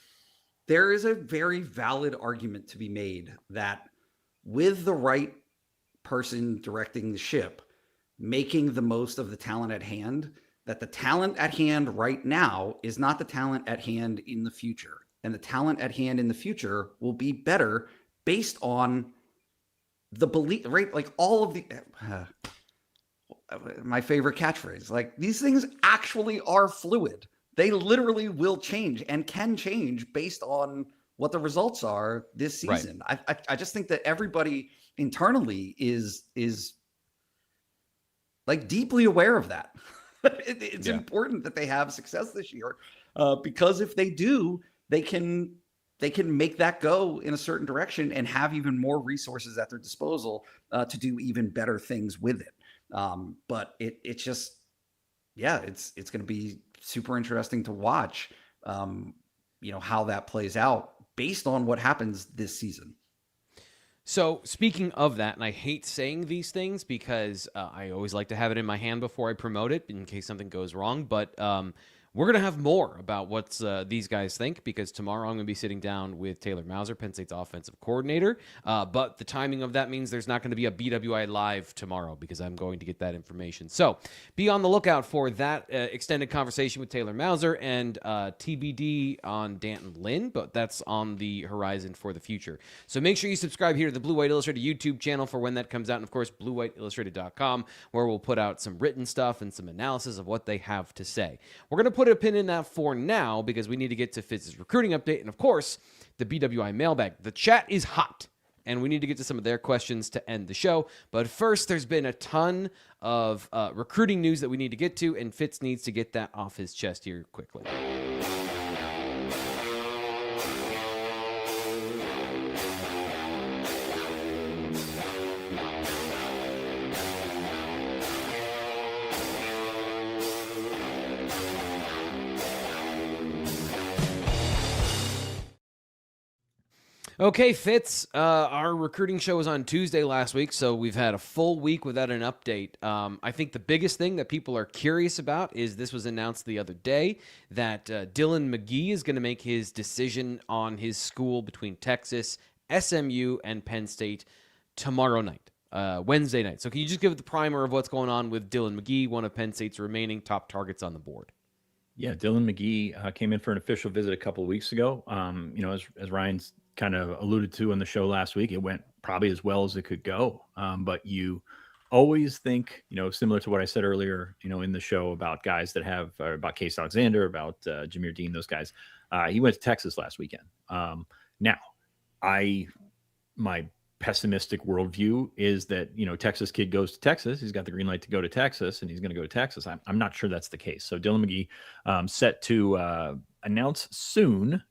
Speaker 3: there is a very valid argument to be made that with the right person directing the ship, making the most of the talent at hand, that the talent at hand right now is not the talent at hand in the future. And the talent at hand in the future will be better based on the belief, right? Like all of the, my favorite catchphrase, like these things actually are fluid. They literally will change and can change based on what the results are this season. Right. I just think that everybody internally is like deeply aware of that. It's important that they have success this year because if they do, they can make that go in a certain direction and have even more resources at their disposal to do even better things with it. But it's just, it's going to be super interesting to watch, how that plays out based on what happens this season.
Speaker 1: So speaking of that, and I hate saying these things because I always like to have it in my hand before I promote it in case something goes wrong, but we're going to have more about what these guys think because tomorrow I'm going to be sitting down with Taylor Mauser, Penn State's offensive coordinator, but the timing of that means there's not going to be a BWI Live tomorrow because I'm going to get that information. So be on the lookout for that extended conversation with Taylor Mauser and TBD on Danton Lynn, but that's on the horizon for the future. So make sure you subscribe here to the Blue White Illustrated YouTube channel for when that comes out, and of course BlueWhiteIllustrated.com, where we'll put out some written stuff and some analysis of what they have to say. We're going to put a pin in that for now because we need to get to Fitz's recruiting update and, of course, the BWI Mailbag. The chat is hot, and we need to get to some of their questions to end the show. But first, there's been a ton of recruiting news that we need to get to, and Fitz needs to get that off his chest here quickly. Okay, Fitz, our recruiting show was on Tuesday last week, so we've had a full week without an update. I think the biggest thing that people are curious about is this was announced the other day that Dylan McGee is going to make his decision on his school between Texas, SMU, and Penn State tomorrow night, Wednesday night. So can you just give the primer of what's going on with Dylan McGee, one of Penn State's remaining top targets on the board?
Speaker 2: Yeah, Dylan McGee came in for an official visit a couple of weeks ago. As Ryan's kind of alluded to in the show last week, it went probably as well as it could go. But you always think, similar to what I said earlier, in the show about guys that have, about Case Alexander, about Jameer Dean, those guys. He went to Texas last weekend. Now, my pessimistic worldview is that, Texas kid goes to Texas. He's got the green light to go to Texas, and he's going to go to Texas. I'm not sure that's the case. So Dylan McGee set to announce soon.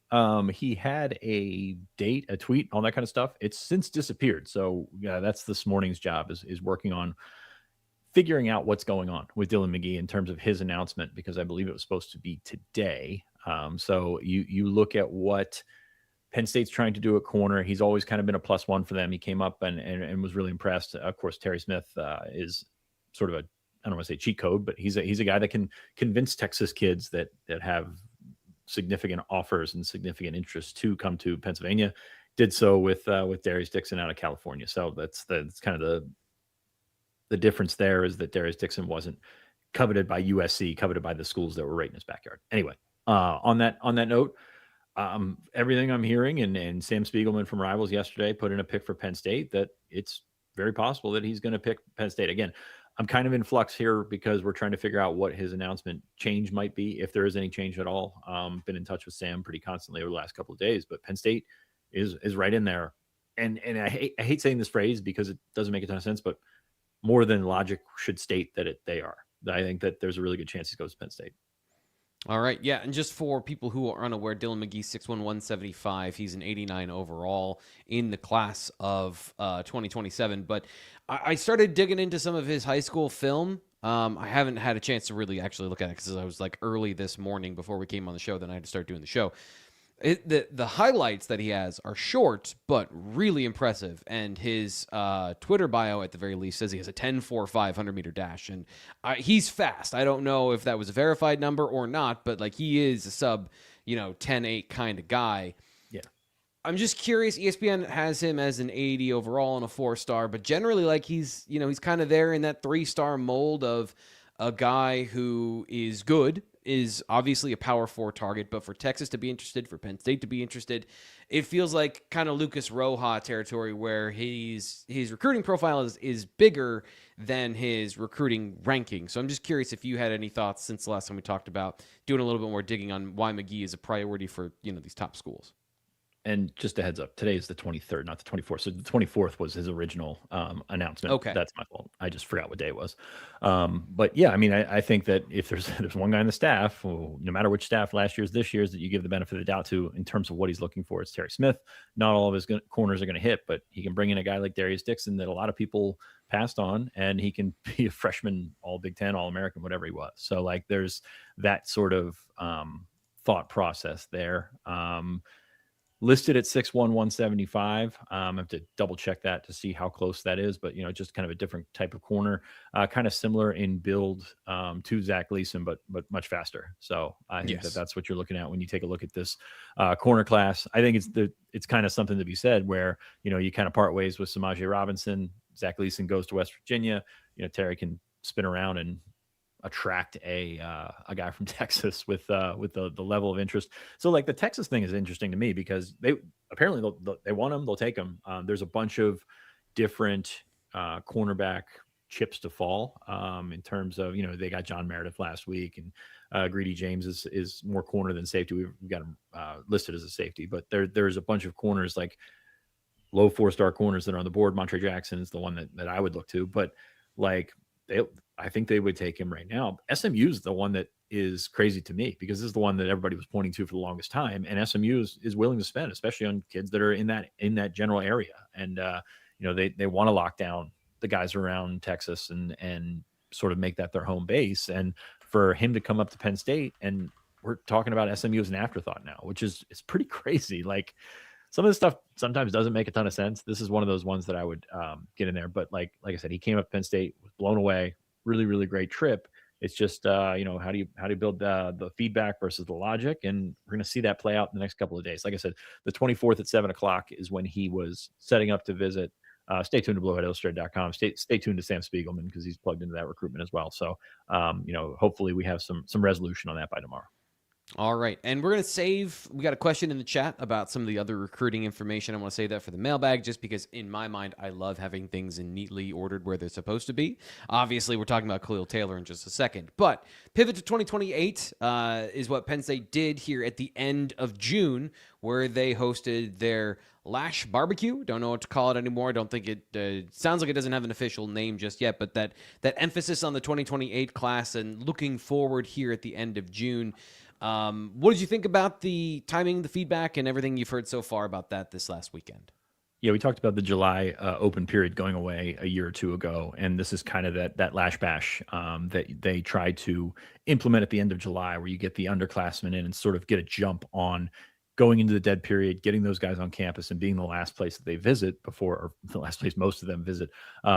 Speaker 2: He had a date, a tweet, all that kind of stuff. It's since disappeared. So that's this morning's job is working on figuring out what's going on with Dylan McGee in terms of his announcement, because I believe it was supposed to be today. So you look at what Penn State's trying to do at corner. He's always kind of been a +1 for them. He came up and was really impressed. Of course, Terry Smith is sort of I don't want to say cheat code, but he's a guy that can convince Texas kids that have significant offers and significant interest to come to Pennsylvania. Did so with Darius Dixon out of California. So that's kind of the difference there, is that Darius Dixon wasn't coveted by USC, coveted by the schools that were right in his backyard. Anyway, on that note, everything I'm hearing, and Sam Spiegelman from Rivals yesterday put in a pick for Penn State, that it's very possible that he's going to pick Penn State. Again, I'm kind of in flux here because we're trying to figure out what his announcement change might be, if there is any change at all. Been in touch with Sam pretty constantly over the last couple of days, but Penn State is right in there. And I hate saying this phrase because it doesn't make a ton of sense, but more than logic should state that they are. I think that there's a really good chance he goes to Penn State.
Speaker 1: All right, yeah, and just for people who are unaware, Dylan McGee, 6'1", 175. He's an 89 overall in the class of 2027. But I started digging into some of his high school film. I haven't had a chance to really actually look at it because I was like early this morning before we came on the show. Then I had to start doing the show. The highlights that he has are short, but really impressive. And his Twitter bio, at the very least, says he has a 10.45 100-meter dash. And he's fast. I don't know if that was a verified number or not, but like he is a sub, 10.8 kind of guy.
Speaker 2: Yeah.
Speaker 1: I'm just curious. ESPN has him as an 80 overall and a 4-star, but generally, like he's kind of there in that 3-star mold of a guy who is good, is obviously a power 4 target, but for Texas to be interested, for Penn State to be interested, it feels like kind of Lucas Roja territory, where his recruiting profile is bigger than his recruiting ranking. So I'm just curious if you had any thoughts since the last time we talked about doing a little bit more digging on why McGee is a priority for these top schools.
Speaker 2: And just a heads up, today is the 23rd, not the 24th. So the 24th was his original announcement.
Speaker 1: Okay.
Speaker 2: That's my fault. I just forgot what day it was. But yeah, I mean, I think that if there's one guy in the staff, no matter which staff, last year's, this year's, that you give the benefit of the doubt to in terms of what he's looking for, it's Terry Smith. Not all of his corners are going to hit, but he can bring in a guy like Darius Dixon that a lot of people passed on, and he can be a freshman, all Big Ten, all American, whatever he was. So like there's that sort of thought process there. Listed at 6'1", 175. I have to double check that to see how close that is, but just kind of a different type of corner, kind of similar in build to Zach Gleason, but much faster. So I think that's what you're looking at when you take a look at this corner class. I think it's kind of something to be said where you kind of part ways with Samaje Robinson. Zach Gleason goes to West Virginia. Terry can spin around and attract a guy from Texas with the level of interest. So like the Texas thing is interesting to me because they apparently they want him, they'll take him. There's a bunch of different cornerback chips to fall in terms of they got John Meredith last week, and Greedy James is more corner than safety. We've got him listed as a safety, but there's a bunch of corners, like low 4-star corners that are on the board. Montre Jackson is the one that I would look to, but like I think they would take him right now. SMU is the one that is crazy to me because this is the one that everybody was pointing to for the longest time. And SMU is willing to spend, especially on kids that are in that general area. And, they want to lock down the guys around Texas and sort of make that their home base. And for him to come up to Penn State, and we're talking about SMU as an afterthought now, which is pretty crazy. Like some of this stuff sometimes doesn't make a ton of sense. This is one of those ones that I would get in there. But like I said, he came up Penn State, was blown away. Really, really great trip. It's just, how do you build the feedback versus the logic? And we're going to see that play out in the next couple of days. Like I said, the 24th at 7:00 is when he was setting up to visit. Stay tuned to BlueheadIllustrated.com. Stay tuned to Sam Spiegelman because he's plugged into that recruitment as well. So, hopefully we have some resolution on that by tomorrow.
Speaker 1: All right. And we're going to we got a question in the chat about some of the other recruiting information. I want to save that for the mailbag just because in my mind, I love having things in neatly ordered where they're supposed to be. Obviously, we're talking about Khalil Taylor in just a second. But pivot to 2028 is what Penn State did here at the end of June, where they hosted their Lash Barbecue. Don't know what to call it anymore. I don't think it sounds like it doesn't have an official name just yet, but that emphasis on the 2028 class and looking forward here at the end of June. What did you think about the timing, the feedback, and everything you've heard so far about that this last weekend?
Speaker 2: Yeah, we talked about the July open period going away a year or two ago, and this is kind of that Lash Bash that they tried to implement at the end of July, where you get the underclassmen in and sort of get a jump on going into the dead period, getting those guys on campus and being the last place that they visit before, or the last place most of them visit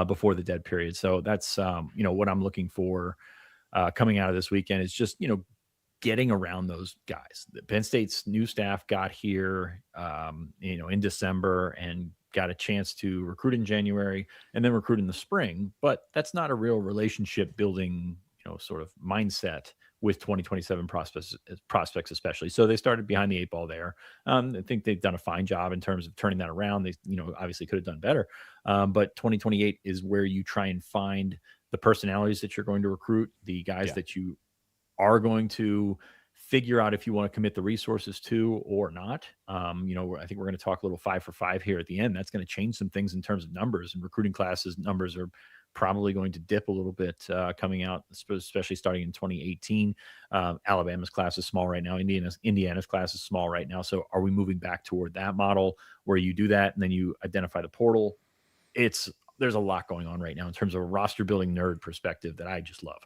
Speaker 2: before the dead period. So that's what I'm looking for coming out of this weekend is just getting around those guys. The Penn State's new staff got here, in December and got a chance to recruit in January and then recruit in the spring. But that's not a real relationship building, sort of mindset with 2027 prospects, especially. So they started behind the 8 ball there. I think they've done a fine job in terms of turning that around. They, obviously could have done better. But 2028 is where you try and find the personalities that you're going to recruit, the guys that you are going to figure out if you want to commit the resources to or not. I think we're going to talk a little 5 for 5 here at the end. That's going to change some things in terms of numbers, and recruiting classes numbers are probably going to dip a little bit coming out, especially starting in 2018. Alabama's class is small right now. Indiana's class is small right now. So are we moving back toward that model where you do that and then you identify the portal? There's a lot going on right now in terms of a roster building nerd perspective that I just love.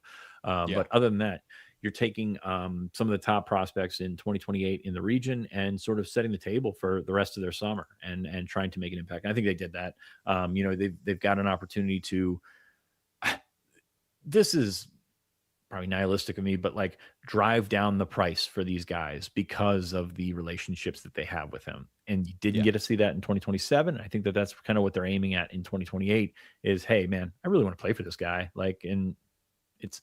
Speaker 2: But other than that, you're taking some of the top prospects in 2028 in the region and sort of setting the table for the rest of their summer and trying to make an impact. And I think they did that. They've got an opportunity to. This is probably nihilistic of me, but like drive down the price for these guys because of the relationships that they have with him. And you didn't get to see that in 2027. I think that's kind of what they're aiming at in 2028 is, hey man, I really want to play for this guy. And it's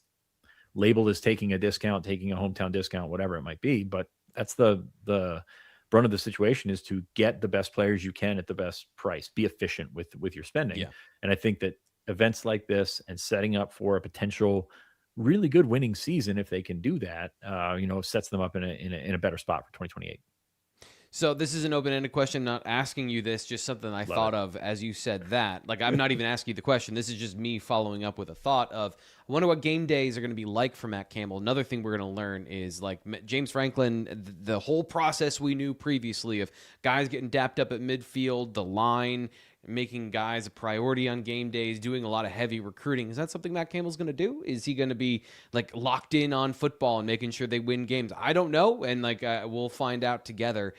Speaker 2: labeled as taking a discount, taking a hometown discount, whatever it might be. But that's the brunt of the situation is to get the best players you can at the best price, be efficient with your spending. Yeah. And I think that events like this and setting up for a potential really good winning season, if they can do that, sets them up in a better spot for 2028.
Speaker 1: So this is an open-ended question, not asking you this, just something I thought of as you said that. Like, I'm not even asking you the question. This is just me following up with a thought of, I wonder what game days are going to be like for Matt Campbell. Another thing we're going to learn is, like, James Franklin, the whole process we knew previously of guys getting dapped up at midfield, the line, making guys a priority on game days, doing a lot of heavy recruiting. Is that something Matt Campbell's going to do? Is he going to be like locked in on football and making sure they win games? I don't know. And we'll find out together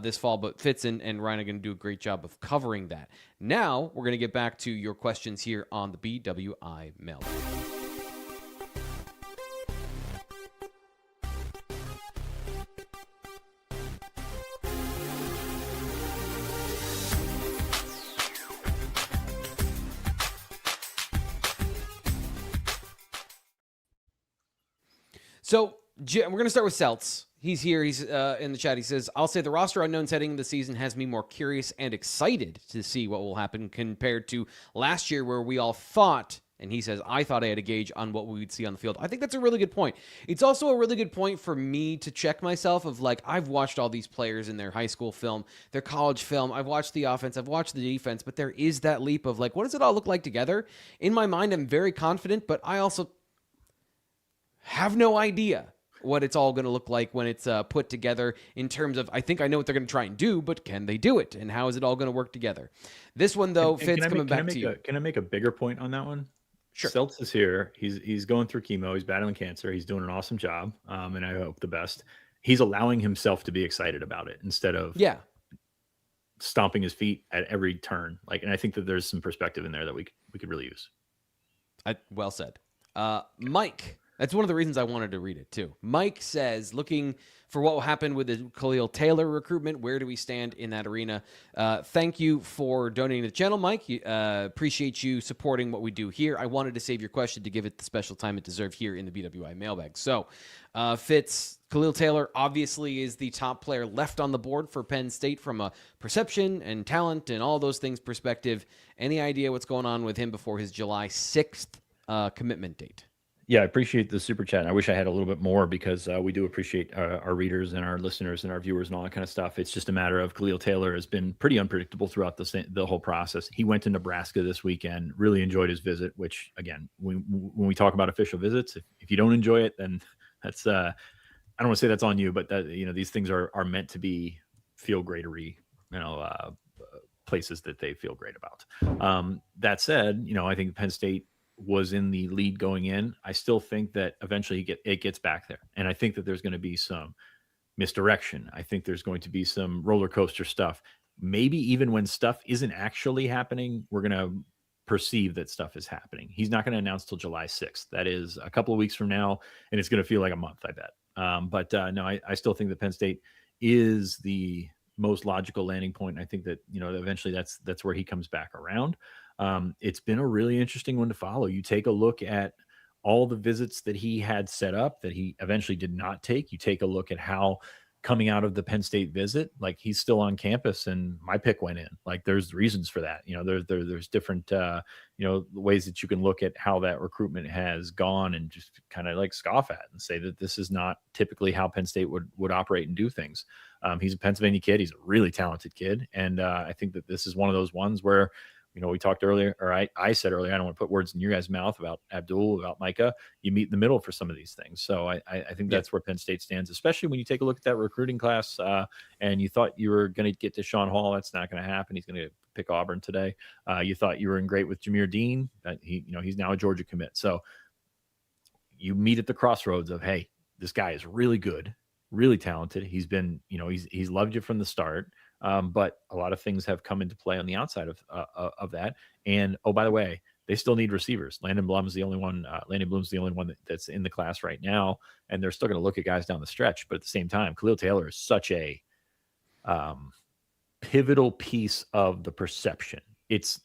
Speaker 1: this fall, but Fitz and Ryan are going to do a great job of covering that. Now we're going to get back to your questions here on the BWI Mailbag. So we're going to start with Seltz. He's here. He's in the chat. He says, I'll say the roster unknowns heading into the season has me more curious and excited to see what will happen compared to last year where we all thought, and he says, I thought I had a gauge on what we would see on the field. I think that's a really good point. It's also a really good point for me to check myself of like, I've watched all these players in their high school film, their college film. I've watched the offense. I've watched the defense, but there is that leap of like, what does it all look like together? In my mind, I'm very confident, but I also have no idea what it's all going to look like when it's put together in terms of, I think I know what they're going to try and do, but can they do it? And how is it all going to work together? This one, though, Fitz, coming back to you.
Speaker 2: Can I make a bigger point on that one?
Speaker 1: Sure.
Speaker 2: Seltz is here. He's going through chemo. He's battling cancer. He's doing an awesome job. And I hope the best. He's allowing himself to be excited about it instead of stomping his feet at every turn. And I think that there's some perspective in there that we could really use.
Speaker 1: Well said. Mike That's one of the reasons I wanted to read it, too. Mike says, looking for what will happen with the Khalil Taylor recruitment. Where do we stand in that arena? Thank you for donating to the channel, Mike. Appreciate you supporting what we do here. I wanted to save your question to give it the special time it deserved here in the BWI Mailbag. So, Fitz, Khalil Taylor obviously is the top player left on the board for Penn State from a perception and talent and all those things perspective. Any idea what's going on with him before his July 6th commitment date?
Speaker 2: Yeah, I appreciate the super chat. I wish I had a little bit more because we do appreciate our readers and our listeners and our viewers and all that kind of stuff. It's just a matter of Khalil Taylor has been pretty unpredictable throughout the whole process. He went to Nebraska this weekend, really enjoyed his visit, which, again, when we talk about official visits, if you don't enjoy it, then that's I don't want to say that's on you, but that, these things are meant to be feel greatery, places that they feel great about. That said, I think Penn State was in the lead going in. I still think that eventually it gets back there. And I think that there's going to be some misdirection. I think there's going to be some roller coaster stuff. Maybe even when stuff isn't actually happening, we're going to perceive that stuff is happening. He's not going to announce till July 6th. That is a couple of weeks from now, and it's going to feel like a month, I bet. No, I still think that Penn State is the most logical landing point. And I think that, eventually that's where he comes back around. It's been a really interesting one to follow. You take a look at all the visits that he had set up that he eventually did not take. You take a look at how coming out of the Penn State visit, like he's still on campus and my pick went in. Like there's reasons for that. There's different, ways that you can look at how that recruitment has gone and just kind of like scoff at and say that this is not typically how Penn State would operate and do things. He's a Pennsylvania kid. He's a really talented kid. And I think that this is one of those ones where, we talked earlier, or I said earlier, I don't want to put words in your guys' mouth about Abdul, about Micah. You meet in the middle for some of these things. So I think that's where Penn State stands, especially when you take a look at that recruiting class and you thought you were going to get to Sean Hall. That's not going to happen. He's going to pick Auburn today. You thought you were in great with Jameer Dean. He's now a Georgia commit. So you meet at the crossroads of, hey, this guy is really good, really talented. He's been, he's loved you from the start. But a lot of things have come into play on the outside of that. And, oh, by the way, they still need receivers. Landon Blum's the only one. Landon Bloom's the only one that's in the class right now. And they're still going to look at guys down the stretch. But at the same time, Khalil Taylor is such a pivotal piece of the perception. It's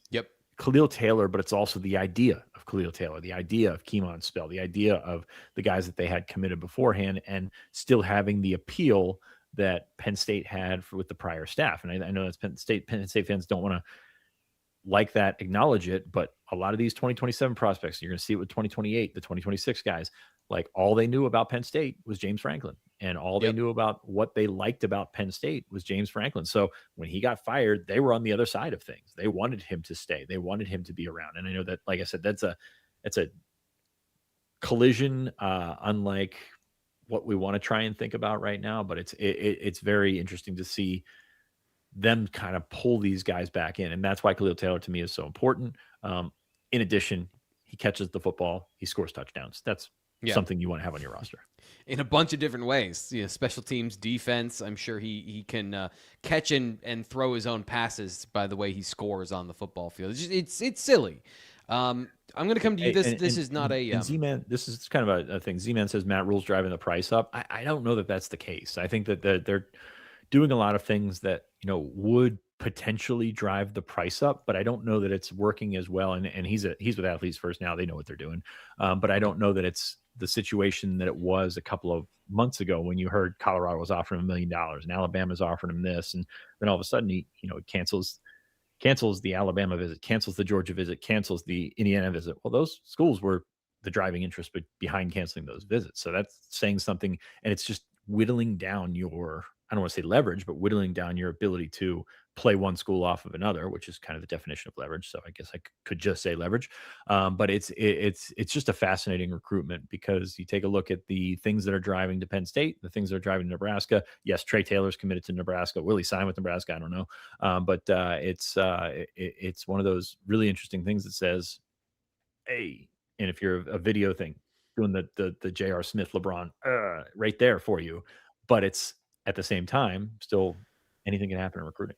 Speaker 2: Khalil Taylor, but it's also the idea of Khalil Taylor, the idea of Keemon Spell, the idea of the guys that they had committed beforehand and still having the appeal that Penn State had with the prior staff. And I know that's Penn State fans don't want to like that, acknowledge it, but a lot of these 2027 prospects, you're going to see it with 2028, the 2026 guys, like all they knew about Penn State was James Franklin. And all they knew about what they liked about Penn State was James Franklin. So when he got fired, they were on the other side of things. They wanted him to stay. They wanted him to be around. And I know that, like I said, that's a collision, unlike what we want to try and think about right now, but it's very interesting to see them kind of pull these guys back in. And that's why Khalil Taylor to me is so important. In addition, he catches the football, he scores touchdowns. That's something you want to have on your roster
Speaker 1: in a bunch of different ways. Special teams, defense. I'm sure he can catch and throw his own passes by the way he scores on the football field. It's silly. I'm going to come to you. This is not a
Speaker 2: Z-Man. This is kind of a thing. Z-Man says Matt Rule's driving the price up. I don't know that that's the case. I think that they're doing a lot of things that would potentially drive the price up, but I don't know that it's working as well. And he's with Athletes First now. They know what they're doing, but I don't know that it's the situation that it was a couple of months ago when you heard Colorado was offering $1 million and Alabama's offering him this, and then all of a sudden he cancels the Alabama visit, cancels the Georgia visit, cancels the Indiana visit. Well, those schools were the driving interest behind canceling those visits. So that's saying something, and it's just whittling down your, I don't want to say leverage, but whittling down your ability to play one school off of another, which is kind of the definition of leverage. So I guess I could just say leverage. But it's just a fascinating recruitment because you take a look at the things that are driving to Penn State, the things that are driving to Nebraska. Yes, Trey Taylor's committed to Nebraska. Will he sign with Nebraska? I don't know. But it's one of those really interesting things that says, hey, and if you're a video thing, doing the J.R. Smith, LeBron, right there for you. But it's at the same time, still anything can happen in recruiting.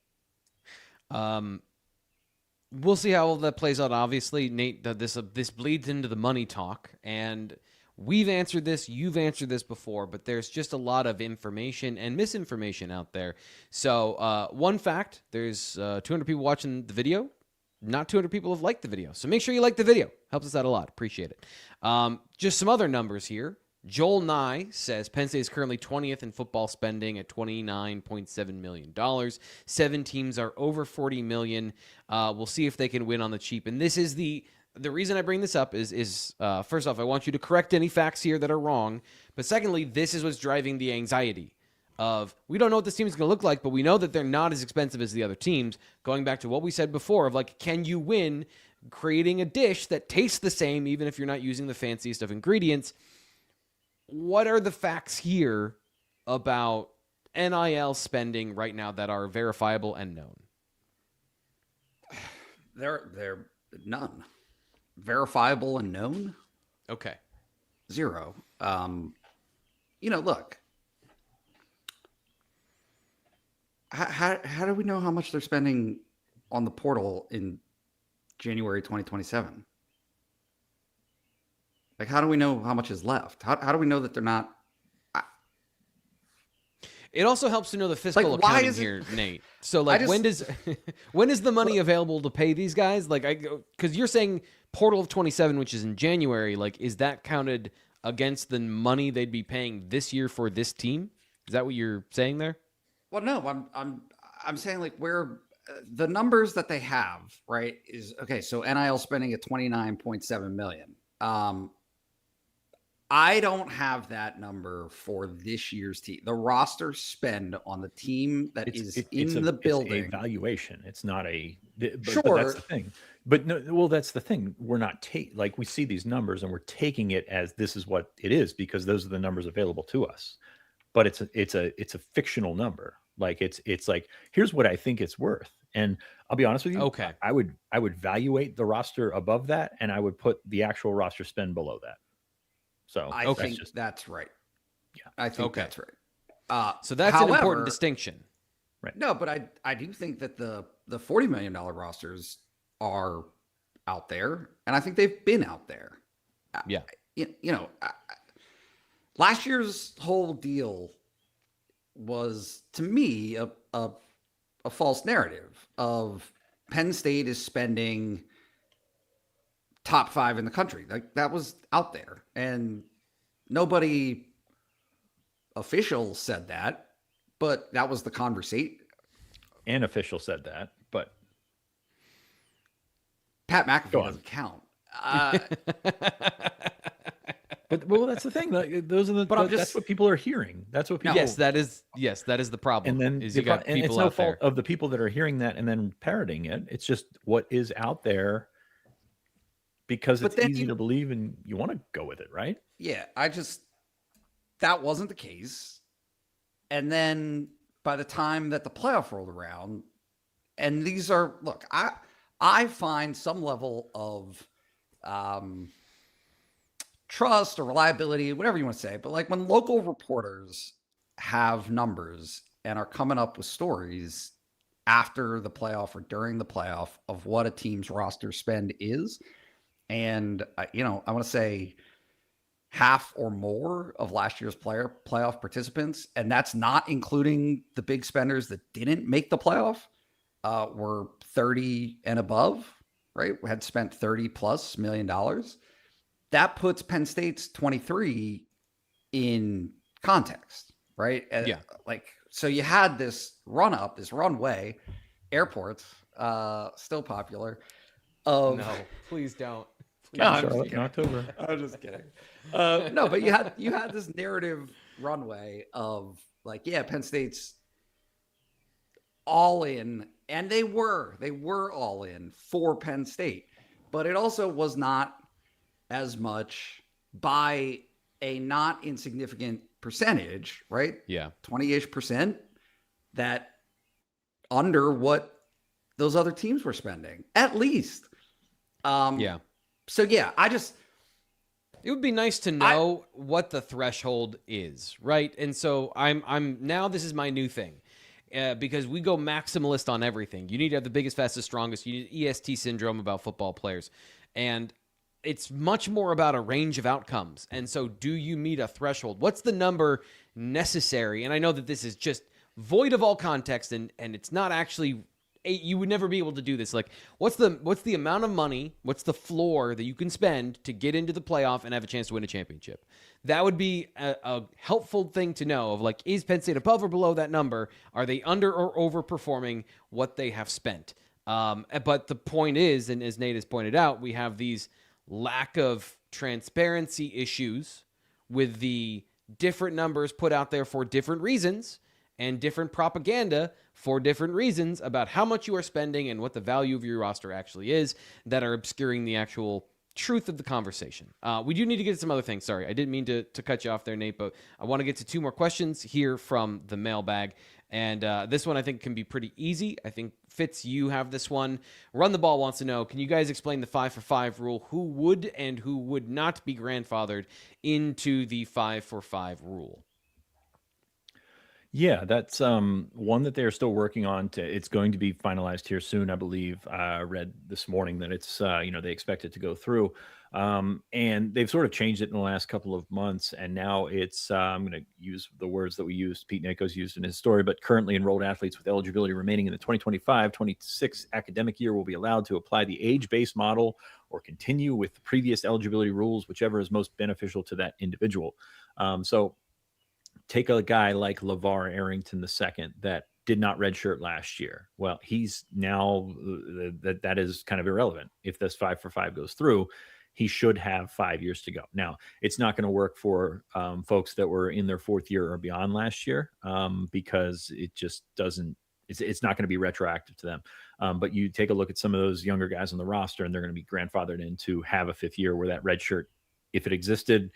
Speaker 1: We'll see how all that plays out. Obviously, Nate, this bleeds into the money talk, and We've answered this. You've answered this before, but there's just a lot of information and misinformation out there. So one fact, there's 200 people watching the video. Not 200 people have liked the video. So make sure you like the video. Helps us out a lot. Appreciate it. Just some other numbers here. Joel Nye says Penn State is currently 20th in football spending at $29.7 million. 7 teams are over $40 million. We'll see if they can win on the cheap. And this is the reason I bring this up is first off, I want you to correct any facts here that are wrong. But secondly, this is what's driving the anxiety of we don't know what this team is going to look like, but we know that they're not as expensive as the other teams. Going back to what we said before of like, can you win creating a dish that tastes the same even if you're not using the fanciest of ingredients? What are the facts here about NIL spending right now that are verifiable and known?
Speaker 3: They're none. Verifiable and known?
Speaker 1: Okay.
Speaker 3: 0. Look. How do we know how much they're spending on the portal in January 2027? Like, how do we know how much is left? How do we know that they're not?
Speaker 1: It also helps to know the fiscal
Speaker 3: Like, why
Speaker 1: accounting
Speaker 3: is it-
Speaker 1: here, Nate. So, like, when is the money available to pay these guys? Like, because you're saying portal of 27, which is in January. Like, is that counted against the money they'd be paying this year for this team? Is that what you're saying there?
Speaker 3: Well, no, I'm saying like where the numbers that they have, right, is okay. So NIL spending at 29.7 million. I don't have that number for this year's team. The roster spend on the team that is in the building.
Speaker 2: It's a valuation. It's not a.
Speaker 3: Sure.
Speaker 2: But that's the thing. But no, well, that's the thing. We're not like we see these numbers and we're taking it as this is what it is because those are the numbers available to us. But it's a fictional number. Like it's like here's what I think it's worth. And I'll be honest with you.
Speaker 1: Okay.
Speaker 2: I would valuate the roster above that, and I would put the actual roster spend below that. So
Speaker 3: I think that's right.
Speaker 2: Yeah,
Speaker 3: I think that's right.
Speaker 1: So that's an important distinction.
Speaker 2: Right.
Speaker 3: No, but I do think that the $40 million rosters are out there, and I think they've been out there.
Speaker 1: Yeah.
Speaker 3: Last year's whole deal was, to me, a false narrative of Penn State is spending top 5 in the country. Like that was out there, and nobody official said that, but that was the conversation.
Speaker 2: An official said that, but
Speaker 3: Pat McAfee doesn't count.
Speaker 2: But that's the thing. Those are the.
Speaker 3: But
Speaker 2: that's what people are hearing. That's what people.
Speaker 1: Yes, that is the problem.
Speaker 2: And then
Speaker 1: is you got
Speaker 2: and
Speaker 1: people
Speaker 2: it's no
Speaker 1: out
Speaker 2: fault
Speaker 1: there.
Speaker 2: of the people that are hearing that and then parroting it. It's just what is out there because it's easy to believe and you want to go with it, right?
Speaker 3: Yeah, that wasn't the case. And then by the time that the playoff rolled around, and these are look, I find some level of trust or reliability, whatever you want to say, but like when local reporters have numbers and are coming up with stories after the playoff or during the playoff of what a team's roster spend is, and I want to say half or more of last year's playoff participants, and that's not including the big spenders that didn't make the playoff, were 30 and above, right? We had spent $30+ million. That puts Penn State's 23 in context, right?
Speaker 1: Yeah.
Speaker 3: So you had this runway, airports, still popular.
Speaker 1: No, please don't.
Speaker 3: No, I'm just
Speaker 2: Charlotte
Speaker 3: kidding.
Speaker 2: in October.
Speaker 3: I'm just kidding. No, but you had this narrative runway of like, yeah, Penn State's all in, and they were all in for Penn State, but it also was not as much by a not insignificant percentage, right?
Speaker 1: Yeah.
Speaker 3: 20-ish%, that under what those other teams were spending, at least.
Speaker 1: Yeah.
Speaker 3: So yeah,
Speaker 1: It would be nice to know what the threshold is, right? And so I'm now this is my new thing. Because we go maximalist on everything. You need to have the biggest, fastest, strongest. You need EST syndrome about football players. And it's much more about a range of outcomes. And so do you meet a threshold? What's the number necessary? And I know that this is just void of all context, and it's not actually, you would never be able to do this. Like, what's the amount of money, what's the floor that you can spend to get into the playoff and have a chance to win a championship? That would be a helpful thing to know of, like, is Penn State above or below that number? Are they under or overperforming what they have spent? But the point is, and as Nate has pointed out, we have these lack of transparency issues with the different numbers put out there for different reasons and different propaganda for different reasons about how much you are spending and what the value of your roster actually is, that are obscuring the actual truth of the conversation. We do need to get to some other things. Sorry, I didn't mean to cut you off there, Nate, but I want to get to two more questions here from the mailbag. And this one I think can be pretty easy. I think, Fitz, you have this one. Run the Ball wants to know, can you guys explain the 5-for-5 rule? Who would and who would not be grandfathered into the 5-for-5 rule?
Speaker 2: Yeah, that's one that they're still working on. It's going to be finalized here soon, I believe. I read this morning that it's they expect it to go through, and they've sort of changed it in the last couple of months. And now it's I'm going to use the words that we used, Pete Nako's used in his story. But currently enrolled athletes with eligibility remaining in the 2025-26 academic year will be allowed to apply the age-based model or continue with the previous eligibility rules, whichever is most beneficial to that individual. So take a guy like LeVar Arrington II that did not redshirt last year. Well, he's now that is kind of irrelevant. If this 5-for-5 goes through, he should have 5 years to go. Now, it's not going to work for folks that were in their fourth year or beyond last year because it just doesn't. It's not going to be retroactive to them. But you take a look at some of those younger guys on the roster, and they're going to be grandfathered in to have a fifth year where that redshirt, if it existed,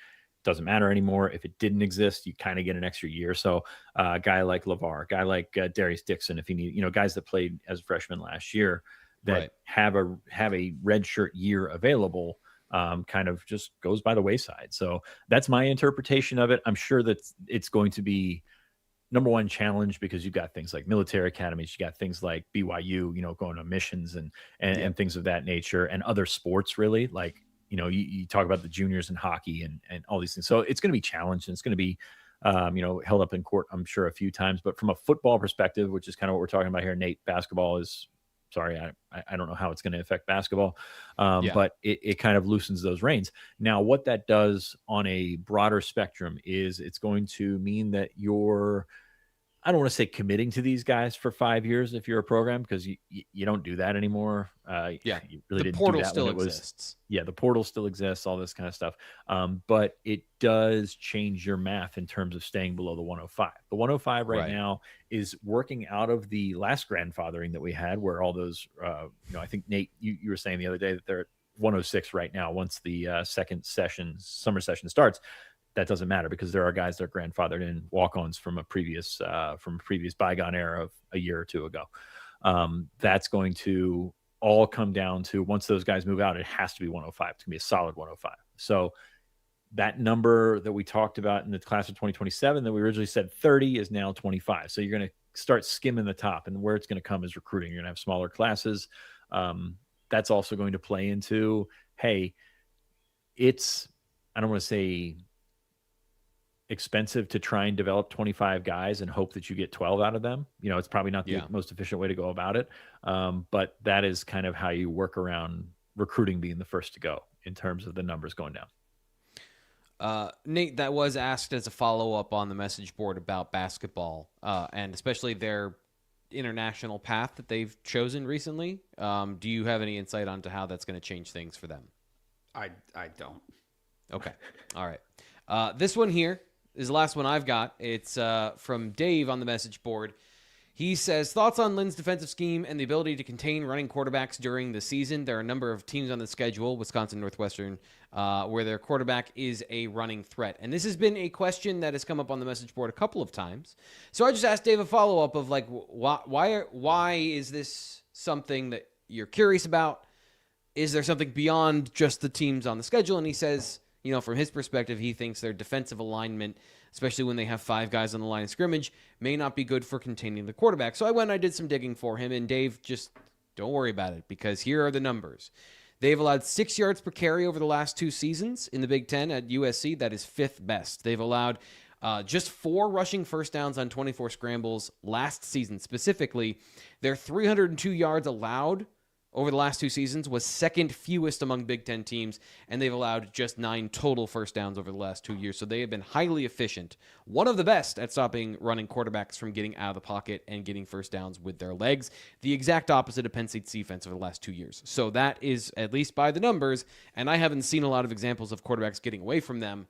Speaker 2: doesn't matter anymore. If it didn't exist, you kind of get an extra year. So a guy like LeVar, a guy like Darius Dixon, if you need, guys that played as freshmen last year that have a redshirt year available, kind of just goes by the wayside. So that's my interpretation of it. I'm sure that it's going to be number one challenge because you've got things like military academies, you got things like BYU, going on missions and things of that nature, and other sports really, like, you talk about the juniors in hockey and all these things. So it's going to be challenged, and it's going to be, held up in court, I'm sure, a few times. But from a football perspective, which is kind of what we're talking about here, Nate, basketball is, sorry, I don't know how it's going to affect basketball, but it kind of loosens those reins. Now, what that does on a broader spectrum is it's going to mean that I don't want to say committing to these guys for 5 years if you're a program, because you don't do that anymore. You really didn't do that still when exists. The portal still exists, all this kind of stuff. But it does change your math in terms of staying below the 105. The 105 right now is working out of the last grandfathering that we had, where all those, I think, Nate, you were saying the other day that they're at 106 right now once the summer session starts. That doesn't matter because there are guys that are grandfathered in, walk-ons from a previous bygone era of a year or two ago. That's going to all come down to, once those guys move out, it has to be 105. It's going to be a solid 105. So that number that we talked about in the class of 2027 that we originally said 30 is now 25. So you're going to start skimming the top, and where it's going to come is recruiting. You're going to have smaller classes. That's also going to play into, hey, I don't want to say expensive to try and develop 25 guys and hope that you get 12 out of them. It's probably not the most efficient way to go about it. But that is kind of how you work around recruiting being the first to go in terms of the numbers going down.
Speaker 1: Nate, that was asked as a follow-up on the message board about basketball, and especially their international path that they've chosen recently. Do you have any insight onto how that's going to change things for them?
Speaker 3: I don't.
Speaker 1: Okay. All right. This one here is the last one I've got. It's from Dave on the message board. He says, thoughts on Lynn's defensive scheme and the ability to contain running quarterbacks during the season. There are a number of teams on the schedule, Wisconsin, Northwestern, where their quarterback is a running threat. And this has been a question that has come up on the message board a couple of times. So I just asked Dave a follow-up of, like, why is this something that you're curious about? Is there something beyond just the teams on the schedule? And he says, from his perspective, he thinks their defensive alignment, especially when they have 5 guys on the line of scrimmage, may not be good for containing the quarterback. So I went and I did some digging for him, and Dave, just don't worry about it, because here are the numbers. They've allowed 6 yards per carry over the last 2 seasons in the Big Ten. At USC, that is 5th best. They've allowed just 4 rushing first downs on 24 scrambles last season. Specifically, their 302 yards allowed over the last 2 seasons was 2nd fewest among Big Ten teams, and they've allowed just 9 total first downs over the last 2 years. So they have been highly efficient, one of the best at stopping running quarterbacks from getting out of the pocket and getting first downs with their legs. The exact opposite of Penn State's defense over the last 2 years. So that is, at least by the numbers, and I haven't seen a lot of examples of quarterbacks getting away from them.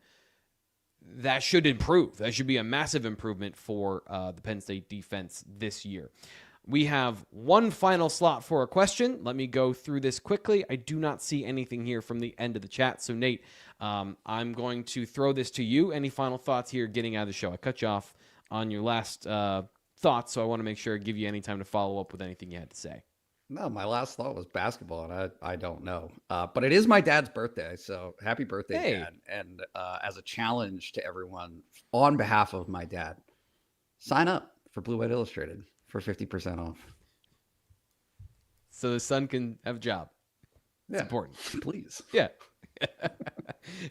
Speaker 1: That should improve. That should be a massive improvement for the Penn State defense this year. We have one final slot for a question. Let me go through this quickly. I do not see anything here from the end of the chat. So, Nate, I'm going to throw this to you. Any final thoughts here getting out of the show? I cut you off on your last thoughts, so I want to make sure I give you any time to follow up with anything you had to say.
Speaker 3: No, my last thought was basketball, and I don't know. But it is my dad's birthday, so happy birthday, Dad. And as a challenge to everyone, on behalf of my dad, sign up for Blue White Illustrated for 50% off.
Speaker 1: So the son can have a job. It's important.
Speaker 3: Please.
Speaker 1: Yeah.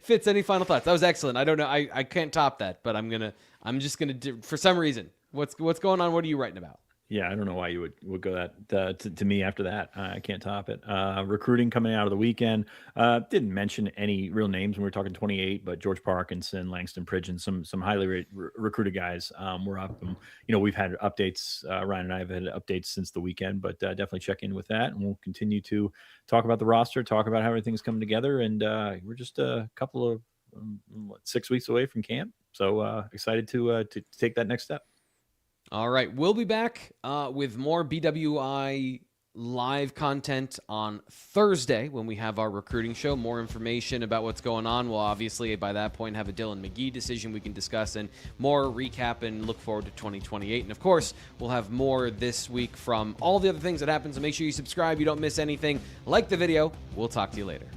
Speaker 1: Fitz, any final thoughts? That was excellent. I don't know. I can't top that, but I'm just gonna do, for some reason. What's going on? What are you writing about?
Speaker 2: Yeah, I don't know why you would go that to me after that. I can't top it. Recruiting coming out of the weekend. Didn't mention any real names when we were talking 28, but George Parkinson, Langston Pridgeon, some highly recruited guys were up. And, we've had updates. Ryan and I have had updates since the weekend, but definitely check in with that, and we'll continue to talk about the roster, talk about how everything's coming together, and we're just a couple of 6 weeks away from camp, so excited to take that next step.
Speaker 1: All right. We'll be back with more BWI live content on Thursday when we have our recruiting show. More information about what's going on. We'll obviously, by that point, have a Dylan McGee decision we can discuss and more recap and look forward to 2028. And, of course, we'll have more this week from all the other things that happen. So make sure you subscribe. You don't miss anything. Like the video. We'll talk to you later.